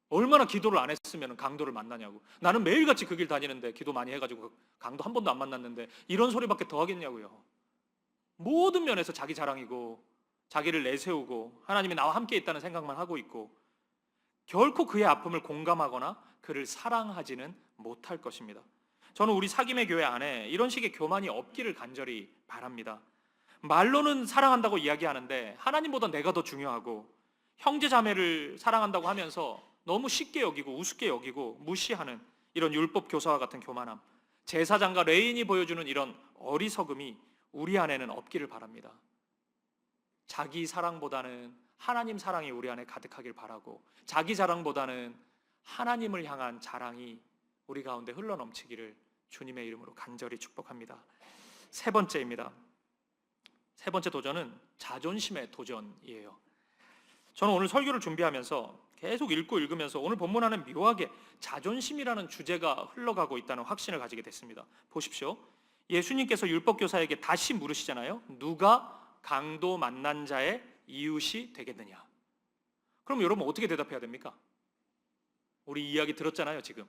얼마나 기도를 안 했으면 강도를 만나냐고. 나는 매일같이 그 길 다니는데 기도 많이 해가지고 강도 한 번도 안 만났는데 이런 소리밖에 더 하겠냐고요. 모든 면에서 자기 자랑이고 자기를 내세우고 하나님이 나와 함께 있다는 생각만 하고 있고 결코 그의 아픔을 공감하거나 그를 사랑하지는 못할 것입니다. 저는 우리 사김의 교회 안에 이런 식의 교만이 없기를 간절히 바랍니다. 말로는 사랑한다고 이야기하는데 하나님보다 내가 더 중요하고 형제 자매를 사랑한다고 하면서 너무 쉽게 여기고 우습게 여기고 무시하는 이런 율법 교사와 같은 교만함, 제사장과 레인이 보여주는 이런 어리석음이 우리 안에는 없기를 바랍니다. 자기 사랑보다는 하나님 사랑이 우리 안에 가득하길 바라고 자기 자랑보다는 하나님을 향한 자랑이 우리 가운데 흘러넘치기를 주님의 이름으로 간절히 축복합니다. 세 번째입니다. 세 번째 도전은 자존심의 도전이에요. 저는 오늘 설교를 준비하면서 계속 읽고 읽으면서 오늘 본문 안에 묘하게 자존심이라는 주제가 흘러가고 있다는 확신을 가지게 됐습니다. 보십시오. 예수님께서 율법교사에게 다시 물으시잖아요. 누가 강도 만난 자의 이웃이 되겠느냐? 그럼 여러분 어떻게 대답해야 됩니까? 우리 이야기 들었잖아요, 지금.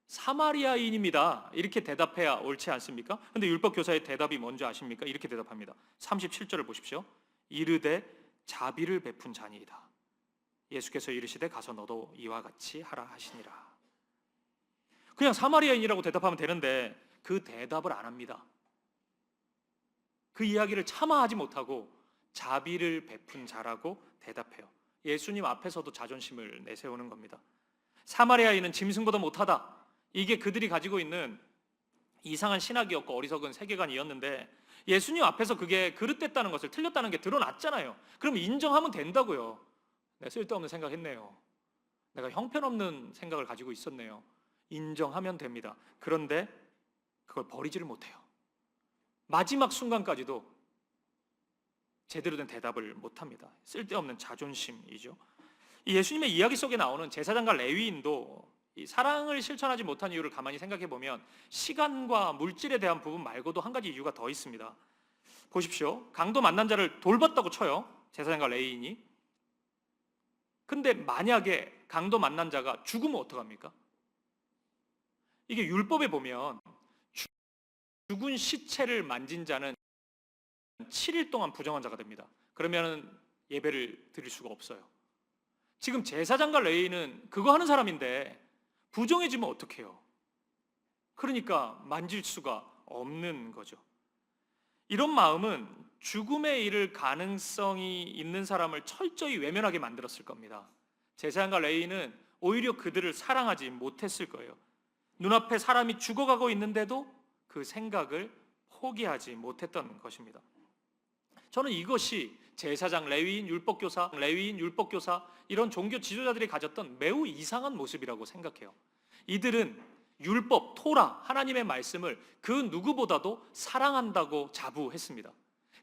사마리아인입니다. 이렇게 대답해야 옳지 않습니까? 근데 율법교사의 대답이 뭔지 아십니까? 이렇게 대답합니다. 37절을 보십시오. 이르되 자비를 베푼 자니이다. 예수께서 이르시되 가서 너도 이와 같이 하라 하시니라. 그냥 사마리아인이라고 대답하면 되는데 그 대답을 안 합니다. 그 이야기를 차마하지 못하고 자비를 베푼 자라고 대답해요. 예수님 앞에서도 자존심을 내세우는 겁니다. 사마리아인은 짐승보다 못하다. 이게 그들이 가지고 있는 이상한 신학이었고 어리석은 세계관이었는데 예수님 앞에서 그게 그릇됐다는 것을 틀렸다는 게 드러났잖아요. 그럼 인정하면 된다고요. 내가 쓸데없는 생각했네요. 내가 형편없는 생각을 가지고 있었네요. 인정하면 됩니다. 그런데 그걸 버리지를 못해요. 마지막 순간까지도 제대로 된 대답을 못합니다. 쓸데없는 자존심이죠. 이 예수님의 이야기 속에 나오는 제사장과 레위인도 이 사랑을 실천하지 못한 이유를 가만히 생각해 보면 시간과 물질에 대한 부분 말고도 한 가지 이유가 더 있습니다. 보십시오. 강도 만난 자를 돌봤다고 쳐요. 제사장과 레위인이. 근데 만약에 강도 만난 자가 죽으면 어떡합니까? 이게 율법에 보면 죽은 시체를 만진 자는 7일 동안 부정한 자가 됩니다. 그러면 예배를 드릴 수가 없어요. 지금 제사장과 레위인은 그거 하는 사람인데 부정해지면 어떡해요? 그러니까 만질 수가 없는 거죠. 이런 마음은 죽음에 이를 가능성이 있는 사람을 철저히 외면하게 만들었을 겁니다. 제사장과 레위인은 오히려 그들을 사랑하지 못했을 거예요. 눈앞에 사람이 죽어가고 있는데도 그 생각을 포기하지 못했던 것입니다. 저는 이것이 제사장, 레위인, 율법교사 이런 종교 지도자들이 가졌던 매우 이상한 모습이라고 생각해요. 이들은 율법, 토라, 하나님의 말씀을 그 누구보다도 사랑한다고 자부했습니다.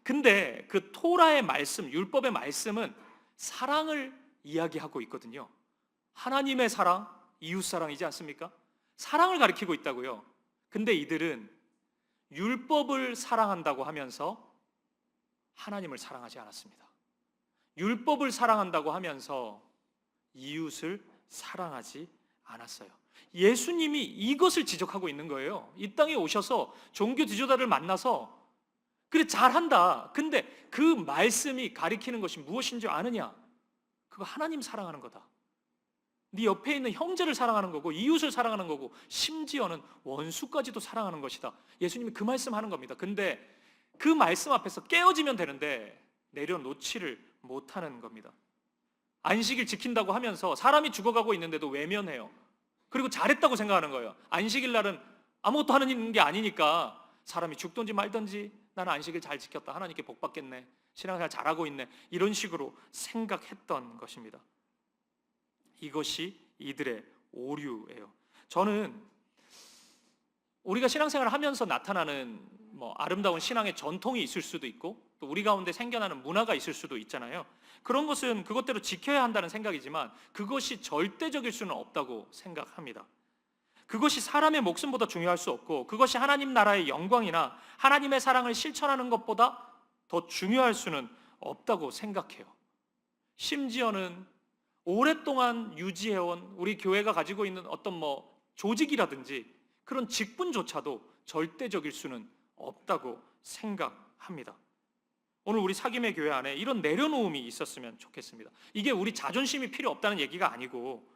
근데 그 토라의 말씀, 율법의 말씀은 사랑을 이야기하고 있거든요. 하나님의 사랑, 이웃 사랑이지 않습니까? 사랑을 가리키고 있다고요. 근데 이들은 율법을 사랑한다고 하면서 하나님을 사랑하지 않았습니다. 율법을 사랑한다고 하면서 이웃을 사랑하지 않았어요. 예수님이 이것을 지적하고 있는 거예요. 이 땅에 오셔서 종교 지도자를 만나서 그래 잘한다. 근데 그 말씀이 가리키는 것이 무엇인지 아느냐? 그거 하나님 사랑하는 거다. 네 옆에 있는 형제를 사랑하는 거고 이웃을 사랑하는 거고 심지어는 원수까지도 사랑하는 것이다. 예수님이 그 말씀하는 겁니다. 근데 그 말씀 앞에서 깨어지면 되는데 내려놓지를 못하는 겁니다. 안식일 지킨다고 하면서 사람이 죽어가고 있는데도 외면해요. 그리고 잘했다고 생각하는 거예요. 안식일 날은 아무것도 하는 게 아니니까 사람이 죽든지 말든지 나는 안식일 잘 지켰다. 하나님께 복 받겠네. 신앙생활 잘하고 있네. 이런 식으로 생각했던 것입니다. 이것이 이들의 오류예요. 저는 우리가 신앙생활을 하면서 나타나는 뭐 아름다운 신앙의 전통이 있을 수도 있고 또 우리 가운데 생겨나는 문화가 있을 수도 있잖아요. 그런 것은 그것대로 지켜야 한다는 생각이지만 그것이 절대적일 수는 없다고 생각합니다. 그것이 사람의 목숨보다 중요할 수 없고 그것이 하나님 나라의 영광이나 하나님의 사랑을 실천하는 것보다 더 중요할 수는 없다고 생각해요. 심지어는 오랫동안 유지해온 우리 교회가 가지고 있는 어떤 뭐 조직이라든지 그런 직분조차도 절대적일 수는 없다고 생각합니다. 오늘 우리 사김의 교회 안에 이런 내려놓음이 있었으면 좋겠습니다. 이게 우리 자존심이 필요 없다는 얘기가 아니고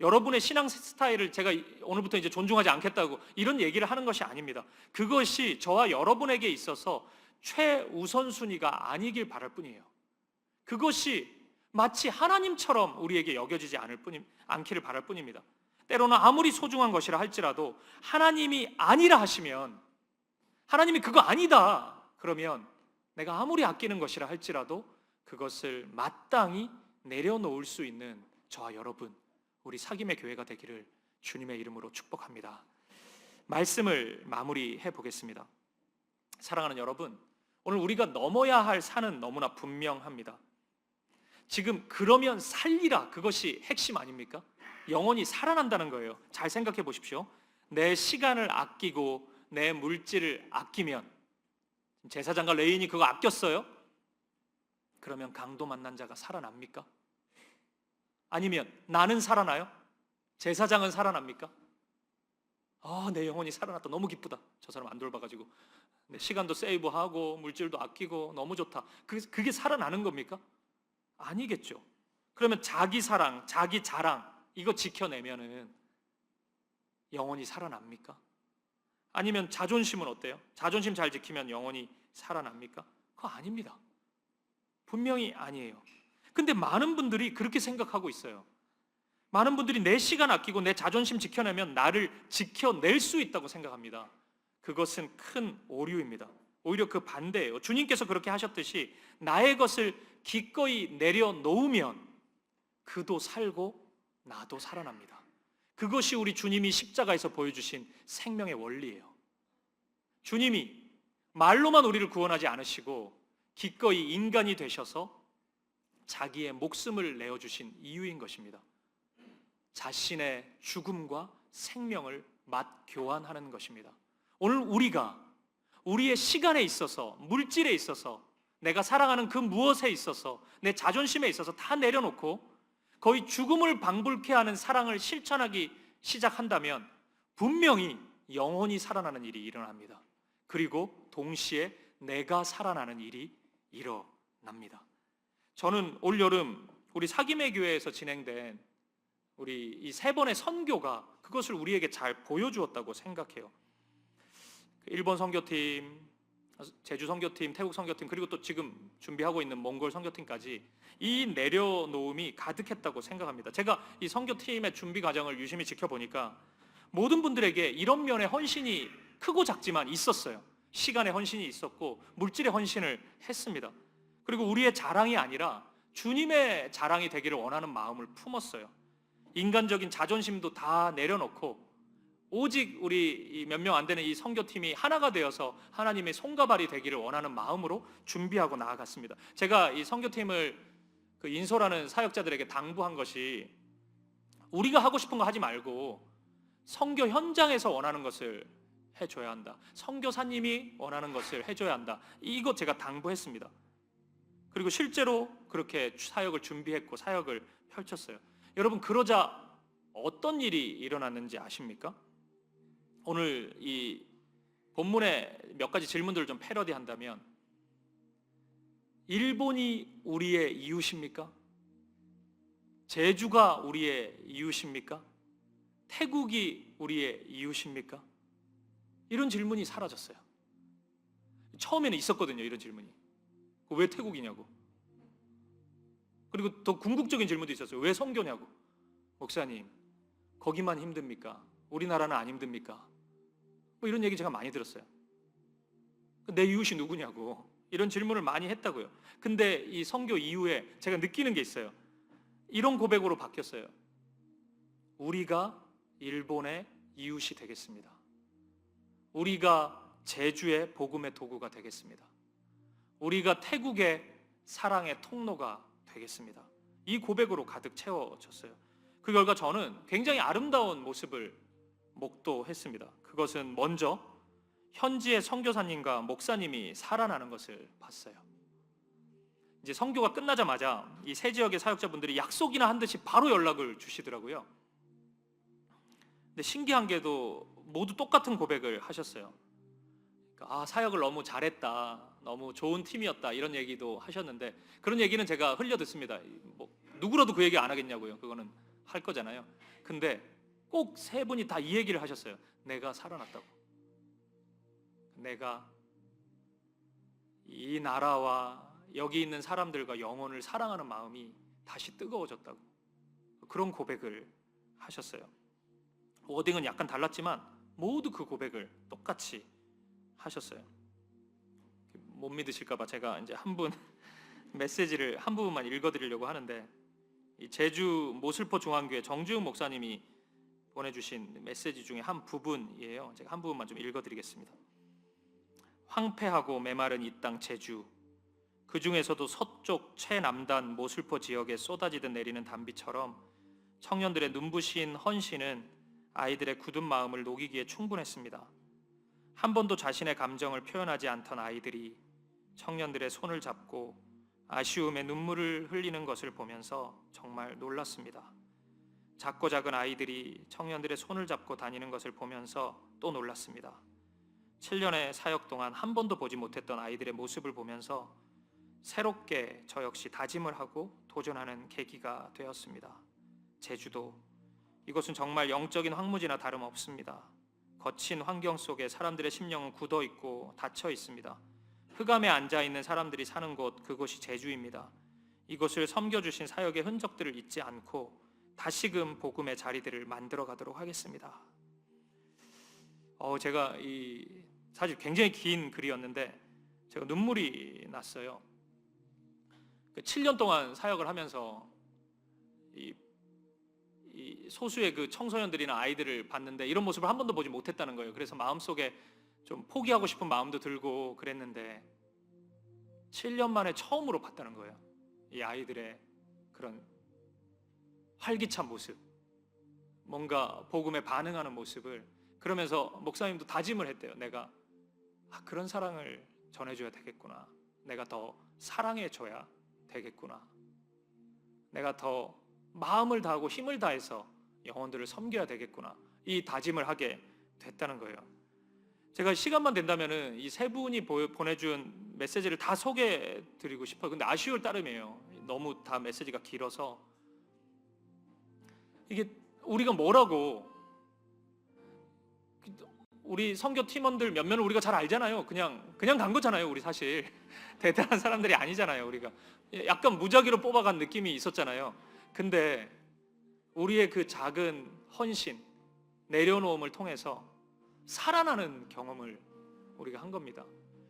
여러분의 신앙 스타일을 제가 오늘부터 이제 존중하지 않겠다고 이런 얘기를 하는 것이 아닙니다. 그것이 저와 여러분에게 있어서 최우선순위가 아니길 바랄 뿐이에요. 그것이 마치 하나님처럼 우리에게 여겨지지 않기를 바랄 뿐입니다. 때로는 아무리 소중한 것이라 할지라도 하나님이 아니라 하시면, 하나님이 그거 아니다 그러면 내가 아무리 아끼는 것이라 할지라도 그것을 마땅히 내려놓을 수 있는 저와 여러분, 우리 사김의 교회가 되기를 주님의 이름으로 축복합니다. 말씀을 마무리해 보겠습니다. 사랑하는 여러분, 오늘 우리가 넘어야 할 산은 너무나 분명합니다. 지금 그러면 살리라, 그것이 핵심 아닙니까? 영혼이 살아난다는 거예요. 잘 생각해 보십시오. 내 시간을 아끼고 내 물질을 아끼면, 제사장과 레인이 그거 아꼈어요? 그러면 강도 만난 자가 살아납니까? 아니면 나는 살아나요? 제사장은 살아납니까? 내 영혼이 살아났다, 너무 기쁘다, 저 사람 안 돌봐가지고 내 시간도 세이브하고 물질도 아끼고 너무 좋다, 그게 살아나는 겁니까? 아니겠죠. 그러면 자기 사랑, 자기 자랑 이거 지켜내면은 영혼이 살아납니까? 아니면 자존심은 어때요? 자존심 잘 지키면 영혼이 살아납니까? 그거 아닙니다. 분명히 아니에요. 근데 많은 분들이 그렇게 생각하고 있어요. 많은 분들이 내 시간 아끼고 내 자존심 지켜내면 나를 지켜낼 수 있다고 생각합니다. 그것은 큰 오류입니다. 오히려 그 반대예요. 주님께서 그렇게 하셨듯이 나의 것을 기꺼이 내려놓으면 그도 살고 나도 살아납니다. 그것이 우리 주님이 십자가에서 보여주신 생명의 원리예요. 주님이 말로만 우리를 구원하지 않으시고 기꺼이 인간이 되셔서 자기의 목숨을 내어주신 이유인 것입니다. 자신의 죽음과 생명을 맞교환하는 것입니다. 오늘 우리가 우리의 시간에 있어서, 물질에 있어서, 내가 사랑하는 그 무엇에 있어서, 내 자존심에 있어서 다 내려놓고 거의 죽음을 방불케 하는 사랑을 실천하기 시작한다면 분명히 영혼이 살아나는 일이 일어납니다. 그리고 동시에 내가 살아나는 일이 일어납니다. 저는 올 여름 우리 사김의 교회에서 진행된 우리 이 3번의 선교가 그것을 우리에게 잘 보여주었다고 생각해요. 일본 선교팀, 제주 선교팀, 태국 선교팀, 그리고 또 지금 준비하고 있는 몽골 선교팀까지 이 내려놓음이 가득했다고 생각합니다. 제가 이 선교팀의 준비 과정을 유심히 지켜보니까 모든 분들에게 이런 면의 헌신이 크고 작지만 있었어요. 시간의 헌신이 있었고 물질의 헌신을 했습니다. 그리고 우리의 자랑이 아니라 주님의 자랑이 되기를 원하는 마음을 품었어요. 인간적인 자존심도 다 내려놓고 오직 우리 몇 명 안 되는 이 선교팀이 하나가 되어서 하나님의 손과 발이 되기를 원하는 마음으로 준비하고 나아갔습니다. 제가 이 선교팀을 그 인솔하는 사역자들에게 당부한 것이 우리가 하고 싶은 거 하지 말고 선교 현장에서 원하는 것을 해줘야 한다. 선교사님이 원하는 것을 해줘야 한다. 이거 제가 당부했습니다. 그리고 실제로 그렇게 사역을 준비했고 사역을 펼쳤어요. 여러분, 그러자 어떤 일이 일어났는지 아십니까? 오늘 이 본문의 몇 가지 질문들을 좀 패러디한다면, 일본이 우리의 이웃입니까? 제주가 우리의 이웃입니까? 태국이 우리의 이웃입니까? 이런 질문이 사라졌어요. 처음에는 있었거든요, 이런 질문이. 왜 태국이냐고. 그리고 더 궁극적인 질문도 있었어요. 왜 선교냐고. 목사님, 거기만 힘듭니까? 우리나라는 안 힘듭니까? 뭐 이런 얘기 제가 많이 들었어요. 내 이웃이 누구냐고 이런 질문을 많이 했다고요. 근데 이 선교 이후에 제가 느끼는 게 있어요. 이런 고백으로 바뀌었어요. 우리가 일본의 이웃이 되겠습니다. 우리가 제주의 복음의 도구가 되겠습니다. 우리가 태국의 사랑의 통로가 되겠습니다. 이 고백으로 가득 채워졌어요. 그 결과 저는 굉장히 아름다운 모습을 목도했습니다. 그것은 먼저 현지의 선교사님과 목사님이 살아나는 것을 봤어요. 이제 선교가 끝나자마자 이 세 지역의 사역자분들이 약속이나 한 듯이 바로 연락을 주시더라고요. 근데 신기한 게도 모두 똑같은 고백을 하셨어요. 그러니까 사역을 너무 잘했다, 너무 좋은 팀이었다, 이런 얘기도 하셨는데, 그런 얘기는 제가 흘려 듣습니다. 뭐 누구라도 그 얘기 안 하겠냐고요. 그거는 할 거잖아요. 근데 꼭 세 분이 다 이 얘기를 하셨어요. 내가 살아났다고. 내가 이 나라와 여기 있는 사람들과 영혼을 사랑하는 마음이 다시 뜨거워졌다고. 그런 고백을 하셨어요. 워딩은 약간 달랐지만 모두 그 고백을 똑같이 하셨어요. 못 믿으실까봐 제가 이제 한 분 메시지를 한 부분만 읽어드리려고 하는데, 이 제주 모슬포 중앙교회 정주영 목사님이 보내주신 메시지 중에 한 부분이에요. 제가 한 부분만 좀 읽어드리겠습니다. 황폐하고 메마른 이 땅 제주, 그 중에서도 서쪽 최남단 모슬포 지역에 쏟아지듯 내리는 단비처럼 청년들의 눈부신 헌신은 아이들의 굳은 마음을 녹이기에 충분했습니다. 한 번도 자신의 감정을 표현하지 않던 아이들이 청년들의 손을 잡고 아쉬움에 눈물을 흘리는 것을 보면서 정말 놀랐습니다. 작고 작은 아이들이 청년들의 손을 잡고 다니는 것을 보면서 또 놀랐습니다. 7년의 사역 동안 한 번도 보지 못했던 아이들의 모습을 보면서 새롭게 저 역시 다짐을 하고 도전하는 계기가 되었습니다. 제주도, 이것은 정말 영적인 황무지나 다름없습니다. 거친 환경 속에 사람들의 심령은 굳어 있고 닫혀 있습니다. 흑암에 앉아 있는 사람들이 사는 곳, 그곳이 제주입니다. 이곳을 섬겨주신 사역의 흔적들을 잊지 않고 다시금 복음의 자리들을 만들어 가도록 하겠습니다. 제가 사실 굉장히 긴 글이었는데 제가 눈물이 났어요. 7년 동안 사역을 하면서 이 소수의 그 청소년들이나 아이들을 봤는데 이런 모습을 한 번도 보지 못했다는 거예요. 그래서 마음속에 좀 포기하고 싶은 마음도 들고 그랬는데 7년 만에 처음으로 봤다는 거예요. 이 아이들의 그런 활기찬 모습, 뭔가 복음에 반응하는 모습을. 그러면서 목사님도 다짐을 했대요. 내가 그런 사랑을 전해줘야 되겠구나. 내가 더 사랑해줘야 되겠구나. 내가 더 마음을 다하고 힘을 다해서 영혼들을 섬겨야 되겠구나. 이 다짐을 하게 됐다는 거예요. 제가 시간만 된다면은 이 세 분이 보내준 메시지를 다 소개해드리고 싶어요. 근데 아쉬울 따름이에요. 너무 다 메시지가 길어서. 이게 우리가 뭐라고, 우리 선교 팀원들 몇몇은 우리가 잘 알잖아요. 그냥 간 거잖아요. 우리 사실 대단한 사람들이 아니잖아요. 우리가 약간 무작위로 뽑아간 느낌이 있었잖아요. 근데 우리의 그 작은 헌신, 내려놓음을 통해서 살아나는 경험을 우리가 한 겁니다.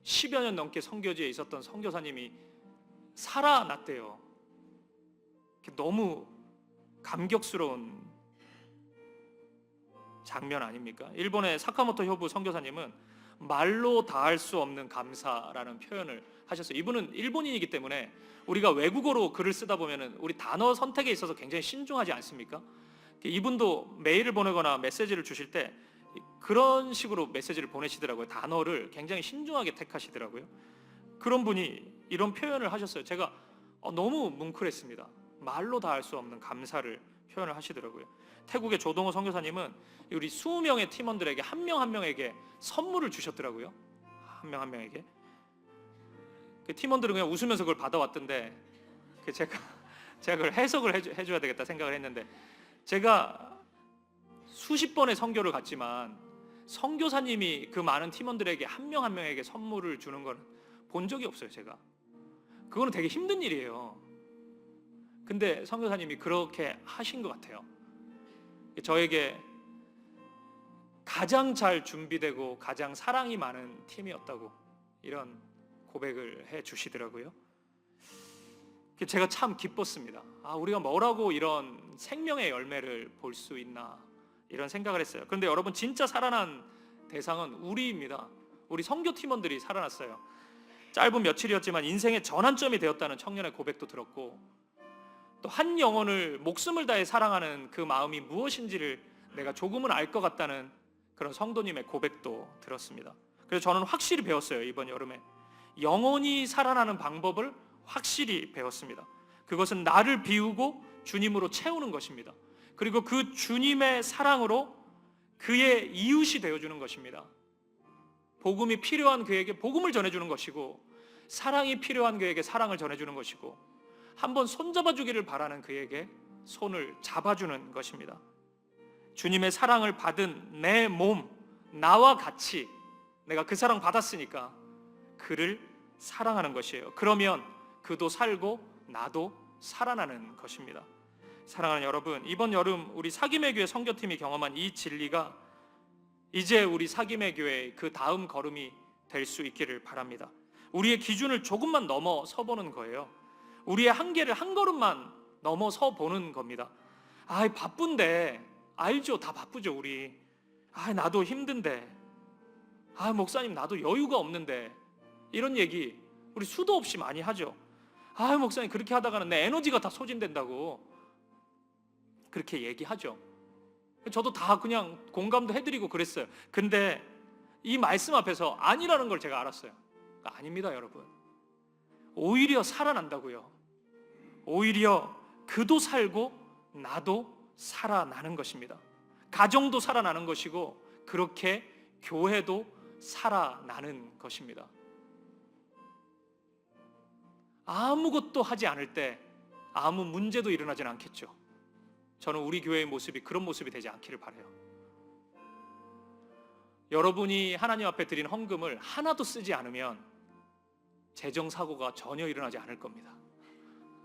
10여 년 넘게 선교지에 있었던 선교사님이 살아났대요. 너무 감격스러운 장면 아닙니까? 일본의 사카모토 효부 선교사님은 말로 다할 수 없는 감사라는 표현을 하셨어요. 이분은 일본인이기 때문에 우리가 외국어로 글을 쓰다 보면은 우리 단어 선택에 있어서 굉장히 신중하지 않습니까? 이분도 메일을 보내거나 메시지를 주실 때 그런 식으로 메시지를 보내시더라고요. 단어를 굉장히 신중하게 택하시더라고요. 그런 분이 이런 표현을 하셨어요. 제가 너무 뭉클했습니다. 말로 다할 수 없는 감사를 표현을 하시더라고요. 태국의 조동호 선교사님은 우리 20명의 팀원들에게 한 명 한 명에게 선물을 주셨더라고요. 한 명 한 명에게. 그 팀원들은 그냥 웃으면서 그걸 받아왔던데 제가 그걸 해석을 해줘야 되겠다 생각을 했는데, 제가 수십 번의 선교를 갔지만 선교사님이 그 많은 팀원들에게 한 명 한 명에게 선물을 주는 건 본 적이 없어요. 제가. 그거는 되게 힘든 일이에요. 근데 선교사님이 그렇게 하신 것 같아요. 저에게 가장 잘 준비되고 가장 사랑이 많은 팀이었다고 이런 고백을 해 주시더라고요. 제가 참 기뻤습니다. 우리가 뭐라고 이런 생명의 열매를 볼 수 있나 이런 생각을 했어요. 그런데 여러분, 진짜 살아난 대상은 우리입니다. 우리 선교 팀원들이 살아났어요. 짧은 며칠이었지만 인생의 전환점이 되었다는 청년의 고백도 들었고, 또 한 영혼을 목숨을 다해 사랑하는 그 마음이 무엇인지를 내가 조금은 알 것 같다는 그런 성도님의 고백도 들었습니다. 그래서 저는 확실히 배웠어요. 이번 여름에 영혼이 살아나는 방법을 확실히 배웠습니다. 그것은 나를 비우고 주님으로 채우는 것입니다. 그리고 그 주님의 사랑으로 그의 이웃이 되어주는 것입니다. 복음이 필요한 그에게 복음을 전해주는 것이고, 사랑이 필요한 그에게 사랑을 전해주는 것이고, 한번 손잡아 주기를 바라는 그에게 손을 잡아주는 것입니다. 주님의 사랑을 받은 내 몸, 나와 같이 내가 그 사랑 받았으니까 그를 사랑하는 것이에요. 그러면 그도 살고 나도 살아나는 것입니다. 사랑하는 여러분, 이번 여름 우리 사김의 교회 선교팀이 경험한 이 진리가 이제 우리 사김의 교회의 그 다음 걸음이 될 수 있기를 바랍니다. 우리의 기준을 조금만 넘어서 보는 거예요. 우리의 한계를 한 걸음만 넘어서 보는 겁니다. 바쁜데, 알죠? 다 바쁘죠 우리. 나도 힘든데, 목사님 나도 여유가 없는데, 이런 얘기 우리 수도 없이 많이 하죠. 목사님 그렇게 하다가는 내 에너지가 다 소진된다고 그렇게 얘기하죠. 저도 다 그냥 공감도 해드리고 그랬어요. 근데 이 말씀 앞에서 아니라는 걸 제가 알았어요. 아닙니다 여러분. 오히려 살아난다고요. 오히려 그도 살고 나도 살아나는 것입니다. 가정도 살아나는 것이고, 그렇게 교회도 살아나는 것입니다. 아무것도 하지 않을 때 아무 문제도 일어나진 않겠죠. 저는 우리 교회의 모습이 그런 모습이 되지 않기를 바라요. 여러분이 하나님 앞에 드린 헌금을 하나도 쓰지 않으면 재정사고가 전혀 일어나지 않을 겁니다.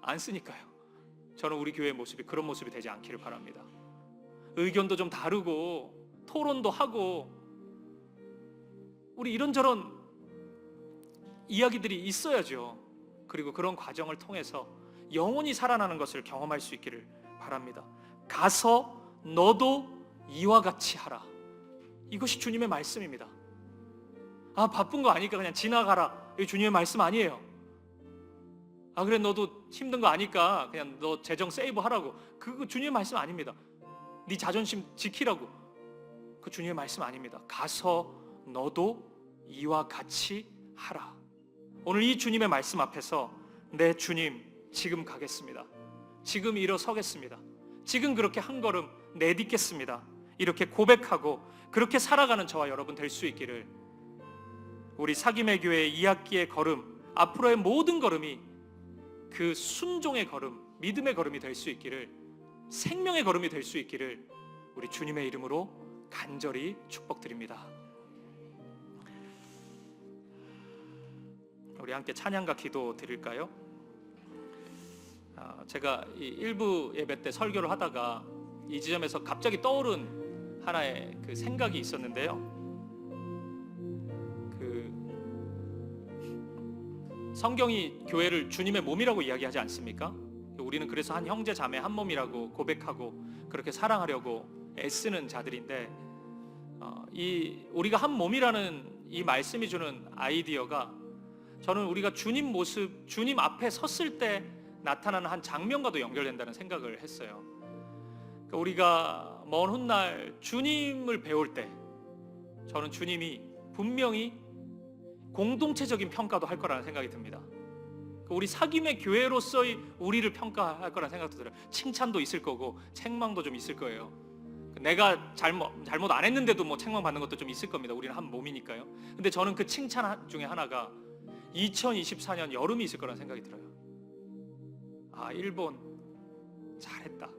안 쓰니까요. 저는 우리 교회의 모습이 그런 모습이 되지 않기를 바랍니다. 의견도 좀 다르고 토론도 하고 우리 이런저런 이야기들이 있어야죠. 그리고 그런 과정을 통해서 영혼이 살아나는 것을 경험할 수 있기를 바랍니다. 가서 너도 이와 같이 하라. 이것이 주님의 말씀입니다. 바쁜 거 아니까 그냥 지나가라. 이게 주님의 말씀 아니에요. 그래 너도 힘든 거 아니까 그냥 너 재정 세이브 하라고. 그거 주님의 말씀 아닙니다. 네 자존심 지키라고. 그 주님의 말씀 아닙니다. 가서 너도 이와 같이 하라. 오늘 이 주님의 말씀 앞에서 내 주님 지금 가겠습니다. 지금 일어서겠습니다. 지금 그렇게 한 걸음 내딛겠습니다. 이렇게 고백하고 그렇게 살아가는 저와 여러분 될 수 있기를, 우리 사김의 교회의 2학기의 걸음, 앞으로의 모든 걸음이 그 순종의 걸음, 믿음의 걸음이 될 수 있기를, 생명의 걸음이 될 수 있기를 우리 주님의 이름으로 간절히 축복드립니다. 우리 함께 찬양과 기도 드릴까요? 제가 이 일부 예배 때 설교를 하다가 이 지점에서 갑자기 떠오른 하나의 그 생각이 있었는데요. 성경이 교회를 주님의 몸이라고 이야기하지 않습니까? 우리는 그래서 한 형제 자매 한 몸이라고 고백하고 그렇게 사랑하려고 애쓰는 자들인데, 우리가 한 몸이라는 이 말씀이 주는 아이디어가, 저는 우리가 주님 모습, 주님 앞에 섰을 때 나타나는 한 장면과도 연결된다는 생각을 했어요. 그러니까 우리가 먼 훗날 주님을 배울 때 저는 주님이 분명히 공동체적인 평가도 할 거라는 생각이 듭니다. 우리 사김의 교회로서의 우리를 평가할 거라는 생각도 들어요. 칭찬도 있을 거고 책망도 좀 있을 거예요. 내가 잘못 안 했는데도 뭐 책망 받는 것도 좀 있을 겁니다. 우리는 한 몸이니까요. 근데 저는 그 칭찬 중에 하나가 2024년 여름이 있을 거라는 생각이 들어요. 일본 잘했다.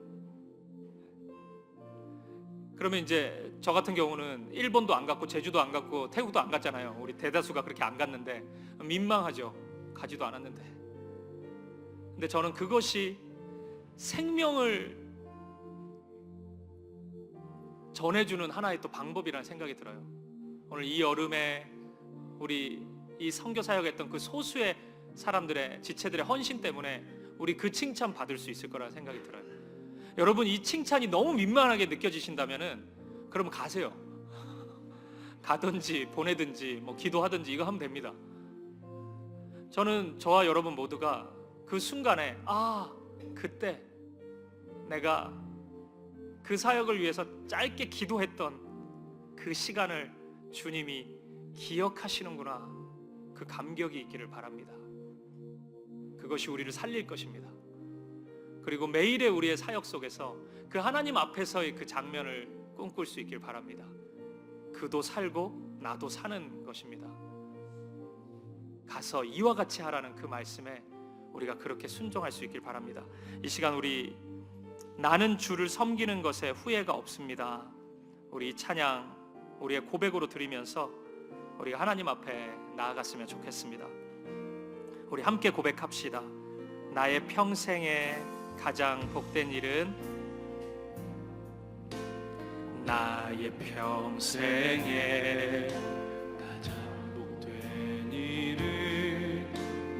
그러면 이제 저 같은 경우는 일본도 안 갔고 제주도 안 갔고 태국도 안 갔잖아요. 우리 대다수가 그렇게 안 갔는데 민망하죠. 가지도 않았는데. 근데 저는 그것이 생명을 전해주는 하나의 또 방법이라는 생각이 들어요. 오늘 이 여름에 우리 이 선교 사역했던 그 소수의 사람들의, 지체들의 헌신 때문에 우리 그 칭찬 받을 수 있을 거라는 생각이 들어요. 여러분, 이 칭찬이 너무 민망하게 느껴지신다면은 그러면 가세요. 가든지 보내든지 뭐 기도하든지 이거 하면 됩니다. 저는 저와 여러분 모두가 그 순간에 그때 내가 그 사역을 위해서 짧게 기도했던 그 시간을 주님이 기억하시는구나, 그 감격이 있기를 바랍니다. 그것이 우리를 살릴 것입니다. 그리고 매일의 우리의 사역 속에서 그 하나님 앞에서의 그 장면을 꿈꿀 수 있길 바랍니다. 그도 살고 나도 사는 것입니다. 가서 이와 같이 하라는 그 말씀에 우리가 그렇게 순종할 수 있길 바랍니다. 이 시간 우리 나는 주를 섬기는 것에 후회가 없습니다. 우리 이 찬양 우리의 고백으로 드리면서 우리가 하나님 앞에 나아갔으면 좋겠습니다. 우리 함께 고백합시다. 나의 평생에 가장 복된 일은, 나의 평생에 가장 복된 일을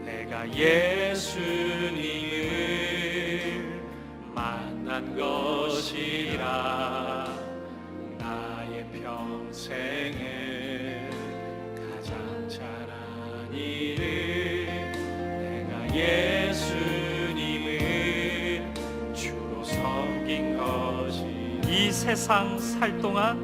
내가 예수님을 만난 것이라. 나의 평생에 가장 잘한 일을 내가 예수님을 주로 섬긴 것이. 이 세상 살 동안,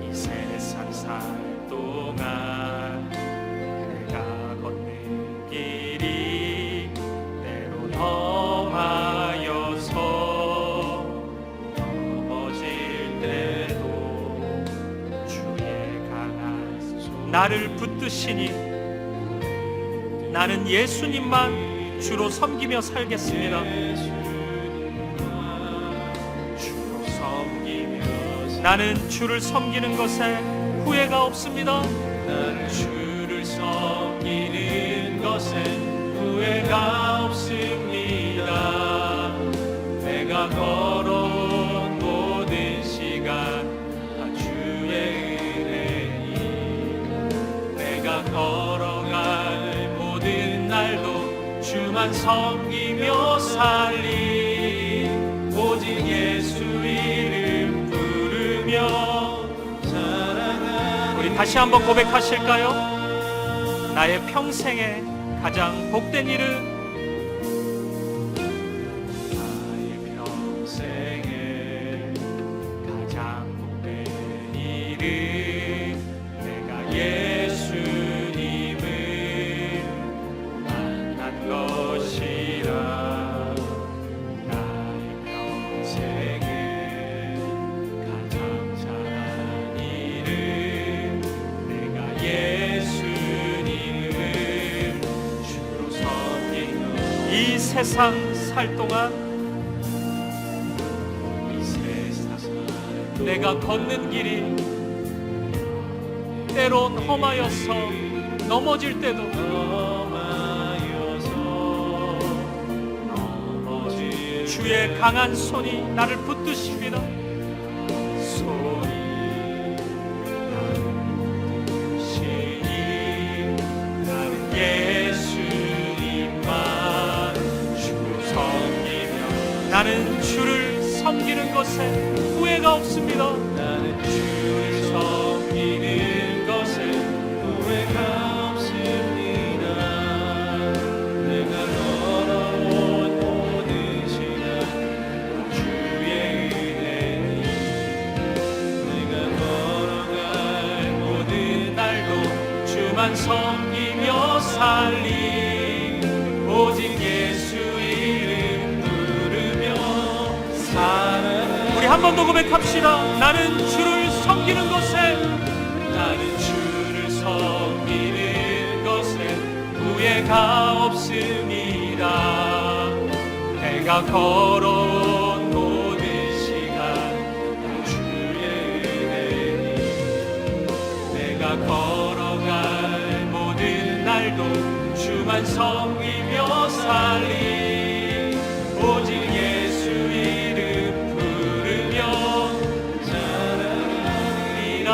이 세상 살 동안 내가 걷는 길이 때론 험하여서 넘어질 때도 주의 강한 손 나를 붙드시니 나는 예수님만 주로 섬기며 살겠습니다. 주로 섬기며 나는 주를 섬기는 것에 후회가 없습니다. 나는 주를 섬기는 것에 후회가 없습니다. 내가 걸어온 모든 시간 다 주의 은혜니, 내가 걸어갈 모든 날도 주만 섬기며 살리. 오직 예수 이름 부르며 살아가리. 우리 다시 한번 고백하실까요? 나의 평생에 가장 복된 일은, 나의 평생에 가장 복된 일은 내가 예수님을 만난 것이라. 나의 평생에 가장 잘한 일은 내가 예수님을 주로 섬긴 것. 이 세상 살 동안, 이 세상 살 동안 내가 걷는 길이 때론 험하여서 넘어질 때도 주의 강한 손이 나를 붙드십니다. 손이 나를 붙드시니 나는 예수님만 주로 섬기며 나는 주를 섬기는 것에 후회가 없습니다. 나는 주를 섬기는 것에 후회가 없습니다. 내가 걸어온 모든 시간 주의 은혜니, 내가 걸어갈 모든 날도 주만 섬기며 살리. 오직 예수 이름 부르며 살아가리. 우리 한 번 더 고백합시다. 나는 주를 섬기는 것에, 나는 주를 섬기는 것에 후회가 없습니다. 내가 걸어온 모든 시간 다 주의 은혜니, 내가 걸어갈 모든 날도 주만 섬기며 살리. 오직 예수 이름 부르며 살아가리라.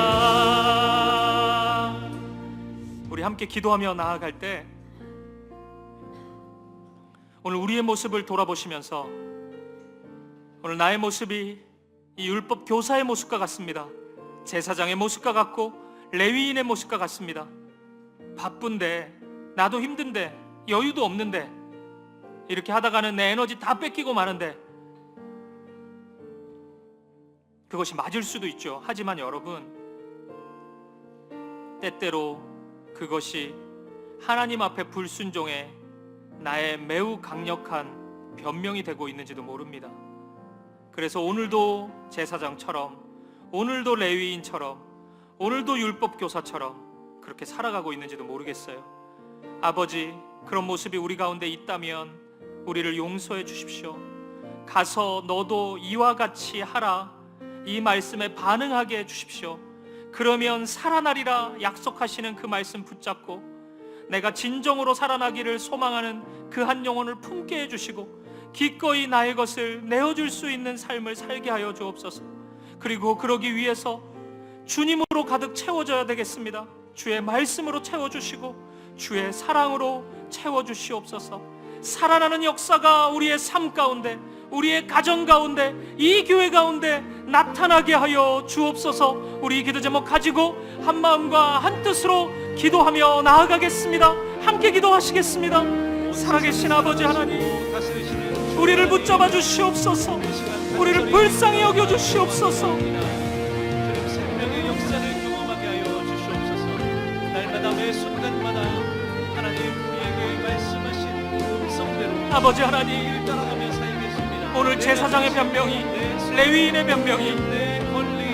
우리 함께 기도하며 나아갈 때 오늘 우리의 모습을 돌아보시면서, 오늘 나의 모습이 이 율법 교사의 모습과 같습니다. 제사장의 모습과 같고 레위인의 모습과 같습니다. 바쁜데, 나도 힘든데, 여유도 없는데, 이렇게 하다가는 내 에너지 다 뺏기고 마는데, 그것이 맞을 수도 있죠. 하지만 여러분, 때때로 그것이 하나님 앞에 불순종의 나의 매우 강력한 변명이 되고 있는지도 모릅니다. 그래서 오늘도 제사장처럼, 오늘도 레위인처럼, 오늘도 율법교사처럼 그렇게 살아가고 있는지도 모르겠어요. 아버지, 그런 모습이 우리 가운데 있다면 우리를 용서해 주십시오. 가서 너도 이와 같이 하라, 이 말씀에 반응하게 해 주십시오. 그러면 살아나리라 약속하시는 그 말씀 붙잡고 내가 진정으로 살아나기를 소망하는 그 한 영혼을 품게 해주시고 기꺼이 나의 것을 내어줄 수 있는 삶을 살게 하여 주옵소서. 그리고 그러기 위해서 주님으로 가득 채워져야 되겠습니다. 주의 말씀으로 채워주시고 주의 사랑으로 채워주시옵소서. 살아나는 역사가 우리의 삶 가운데, 우리의 가정 가운데, 이 교회 가운데 나타나게 하여 주옵소서. 우리 기도 제목 가지고 한 마음과 한 뜻으로 기도하며 나아가겠습니다. 함께 기도하시겠습니다. 살아계신 아버지 하나님, 우리를 붙잡아 주시옵소서. 우리를 불쌍히 여겨 주시옵소서. 생명의 역사를 경험하게 하여 주시옵소서. 날마다 매 순간마다 하나님 우리에게 말씀하신 음성대로 아버지 하나님, 따라가며 살겠습니다. 오늘 제사장의 변명이, 레위인의 변명이,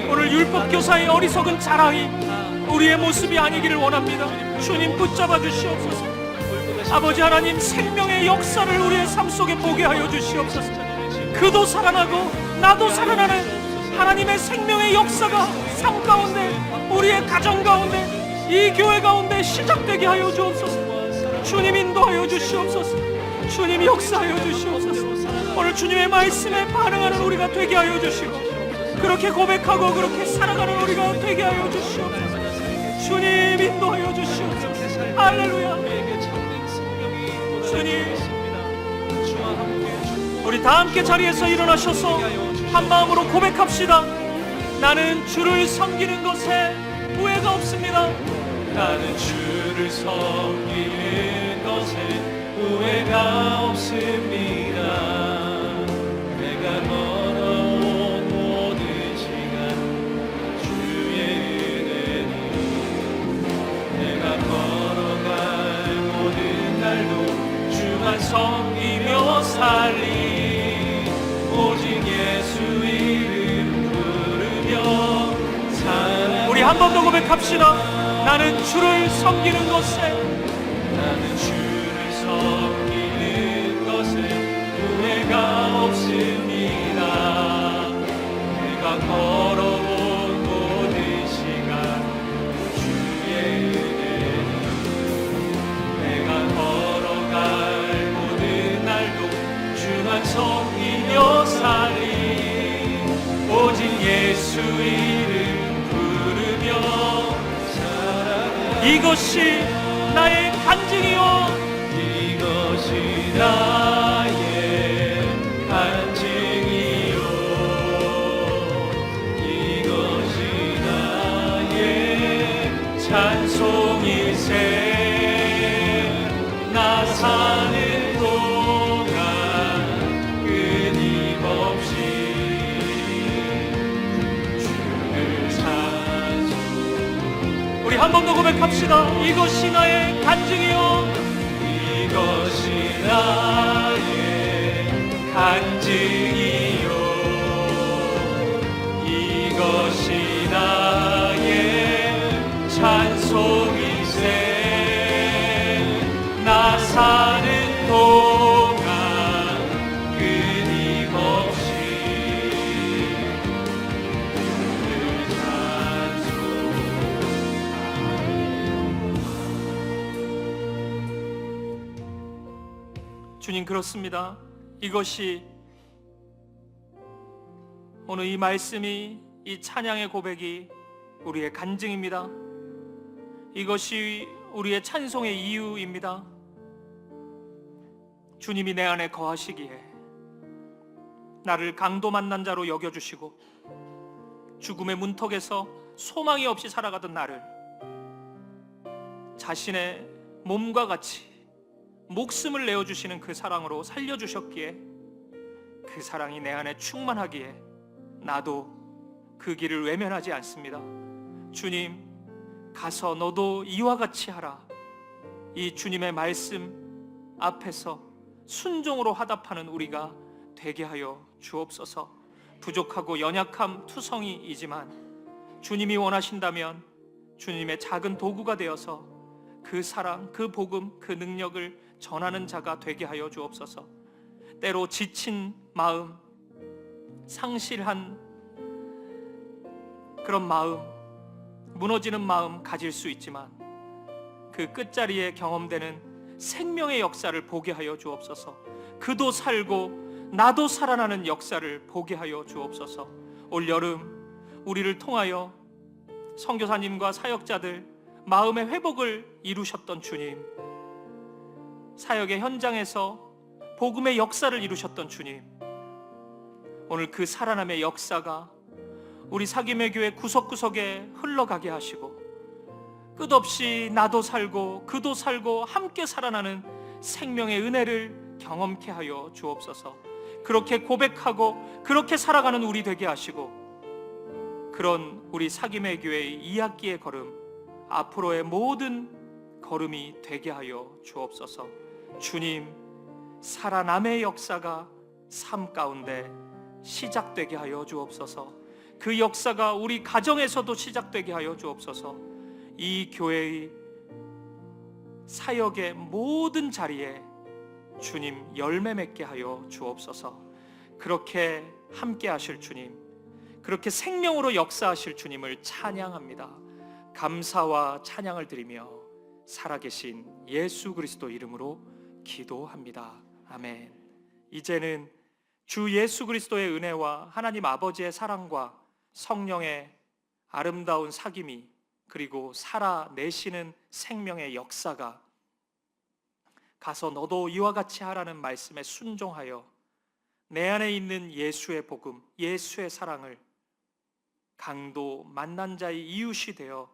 오늘 율법교사의 어리석은 자랑이 우리의 모습이 아니기를 원합니다. 주님 붙잡아 주시옵소서. 아버지 하나님, 생명의 역사를 우리의 삶 속에 보게 하여 주시옵소서. 그도 살아나고 나도 살아나는 하나님의 생명의 역사가 삶 가운데, 우리의 가정 가운데, 이 교회 가운데 시작되게 하여 주옵소서. 주님 인도하여 주시옵소서. 주님 역사하여 주시옵소서. 오늘 주님의 말씀에 반응하는 우리가 되게 하여 주시고, 그렇게 고백하고 그렇게 살아가는 우리가 되게 하여 주시옵소서. 주님 인도하여 주시옵소서. 할렐루야. 주님, 우리 다 함께 자리에서 일어나셔서 한 마음으로 고백합시다. 나는 주를 섬기는 것에 후회가 없습니다. 나는 주를 섬기는 것에 후회가 없습니다. 내가 걸어온 모든 시간 주의 은혜니, 내가 걸어갈 모든 날도 주만 섬기며 살리, 오직 예수 이름 부르며 살아. 우리 한 번 더 고백합시다. 나는 주를 섬기는 것에, 나는 주를 섬기는 것에 후회가 없습니다. 내가 걸어온 모든 시간 주의 은혜니, 내가 걸어갈 모든 날도 주만 섬기며 살리, 오직 예수 이름 부르며 이것이 나의 간증이요, 이것이 나의 간증이요, 이것이 나의 찬송일세. 나 사는 동안 끊임없이 주를 찬송. 우리 한 번 더 고백합시다. 이것이 나의 간증이요, 이것이 나의 간증이요, 이것이 나의 찬송일세. 나 사는 동안 끊임없이 주를 찬송하리. 주님, 그렇습니다. 이것이 오늘 이 말씀이, 이 찬양의 고백이 우리의 간증입니다. 이것이 우리의 찬송의 이유입니다. 주님이 내 안에 거하시기에 나를 강도 만난 자로 여겨주시고 죽음의 문턱에서 소망이 없이 살아가던 나를 자신의 몸과 같이 목숨을 내어주시는 그 사랑으로 살려주셨기에, 그 사랑이 내 안에 충만하기에 나도 그 길을 외면하지 않습니다. 주님, 가서 너도 이와 같이 하라. 이 주님의 말씀 앞에서 순종으로 화답하는 우리가 되게 하여 주옵소서. 부족하고 연약함 투성이이지만 주님이 원하신다면 주님의 작은 도구가 되어서 그 사랑, 그 복음, 그 능력을 전하는 자가 되게 하여 주옵소서. 때로 지친 마음, 상실한 그런 마음, 무너지는 마음 가질 수 있지만 그 끝자리에 경험되는 생명의 역사를 보게 하여 주옵소서. 그도 살고 나도 살아나는 역사를 보게 하여 주옵소서. 올 여름 우리를 통하여 선교사님과 사역자들 마음의 회복을 이루셨던 주님, 사역의 현장에서 복음의 역사를 이루셨던 주님, 오늘 그 살아남의 역사가 우리 사김의 교회 구석구석에 흘러가게 하시고 끝없이 나도 살고 그도 살고 함께 살아나는 생명의 은혜를 경험케 하여 주옵소서. 그렇게 고백하고 그렇게 살아가는 우리 되게 하시고, 그런 우리 사김의 교회의 2학기의 걸음, 앞으로의 모든 걸음이 되게 하여 주옵소서. 주님, 살아남의 역사가 삶 가운데 시작되게 하여 주옵소서. 그 역사가 우리 가정에서도 시작되게 하여 주옵소서. 이 교회의 사역의 모든 자리에 주님 열매 맺게 하여 주옵소서. 그렇게 함께 하실 주님, 그렇게 생명으로 역사하실 주님을 찬양합니다. 감사와 찬양을 드리며 살아계신 예수 그리스도 이름으로 기도합니다. 아멘. 이제는 주 예수 그리스도의 은혜와 하나님 아버지의 사랑과 성령의 아름다운 사귐이, 그리고 살아내시는 생명의 역사가 가서 너도 이와 같이 하라는 말씀에 순종하여 내 안에 있는 예수의 복음, 예수의 사랑을 강도 만난 자의 이웃이 되어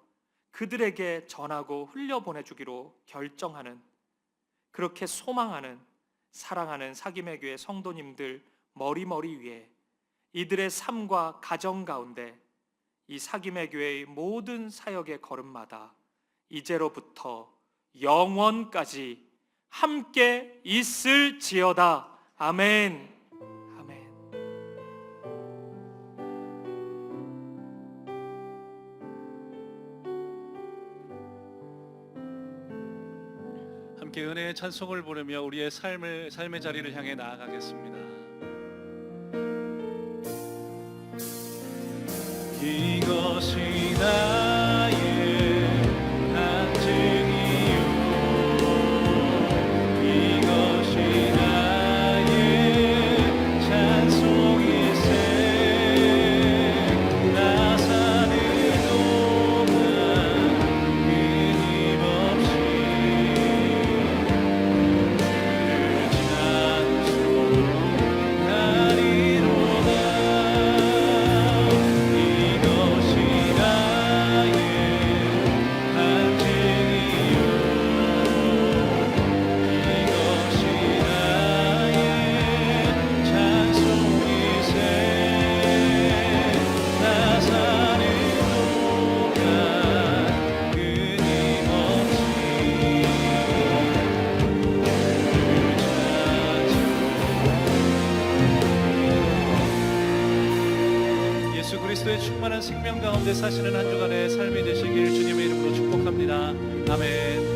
그들에게 전하고 흘려보내주기로 결정하는, 그렇게 소망하는, 사랑하는 사김의 교회 성도님들 머리머리 위에, 이들의 삶과 가정 가운데 이 사김의 교회의 모든 사역의 걸음마다 이제로부터 영원까지 함께 있을지어다. 아멘. 아멘. 함께 은혜의 찬송을 부르며 우리의 삶의 자리를 향해 나아가겠습니다. 이것이 나의 간증이요, 이것이 나의 찬송일세. 나 사는 동안 끊임없이 늘 찬송하리로다. 이것이 나의 간증이요, 이것이 나의 찬송일세. 나 사는 동안 끊임없이 예수 그리스도의 충만한 생명 가운데 사시는 한 주간의 삶이 되시길 주님의 이름으로 축복합니다. 아멘.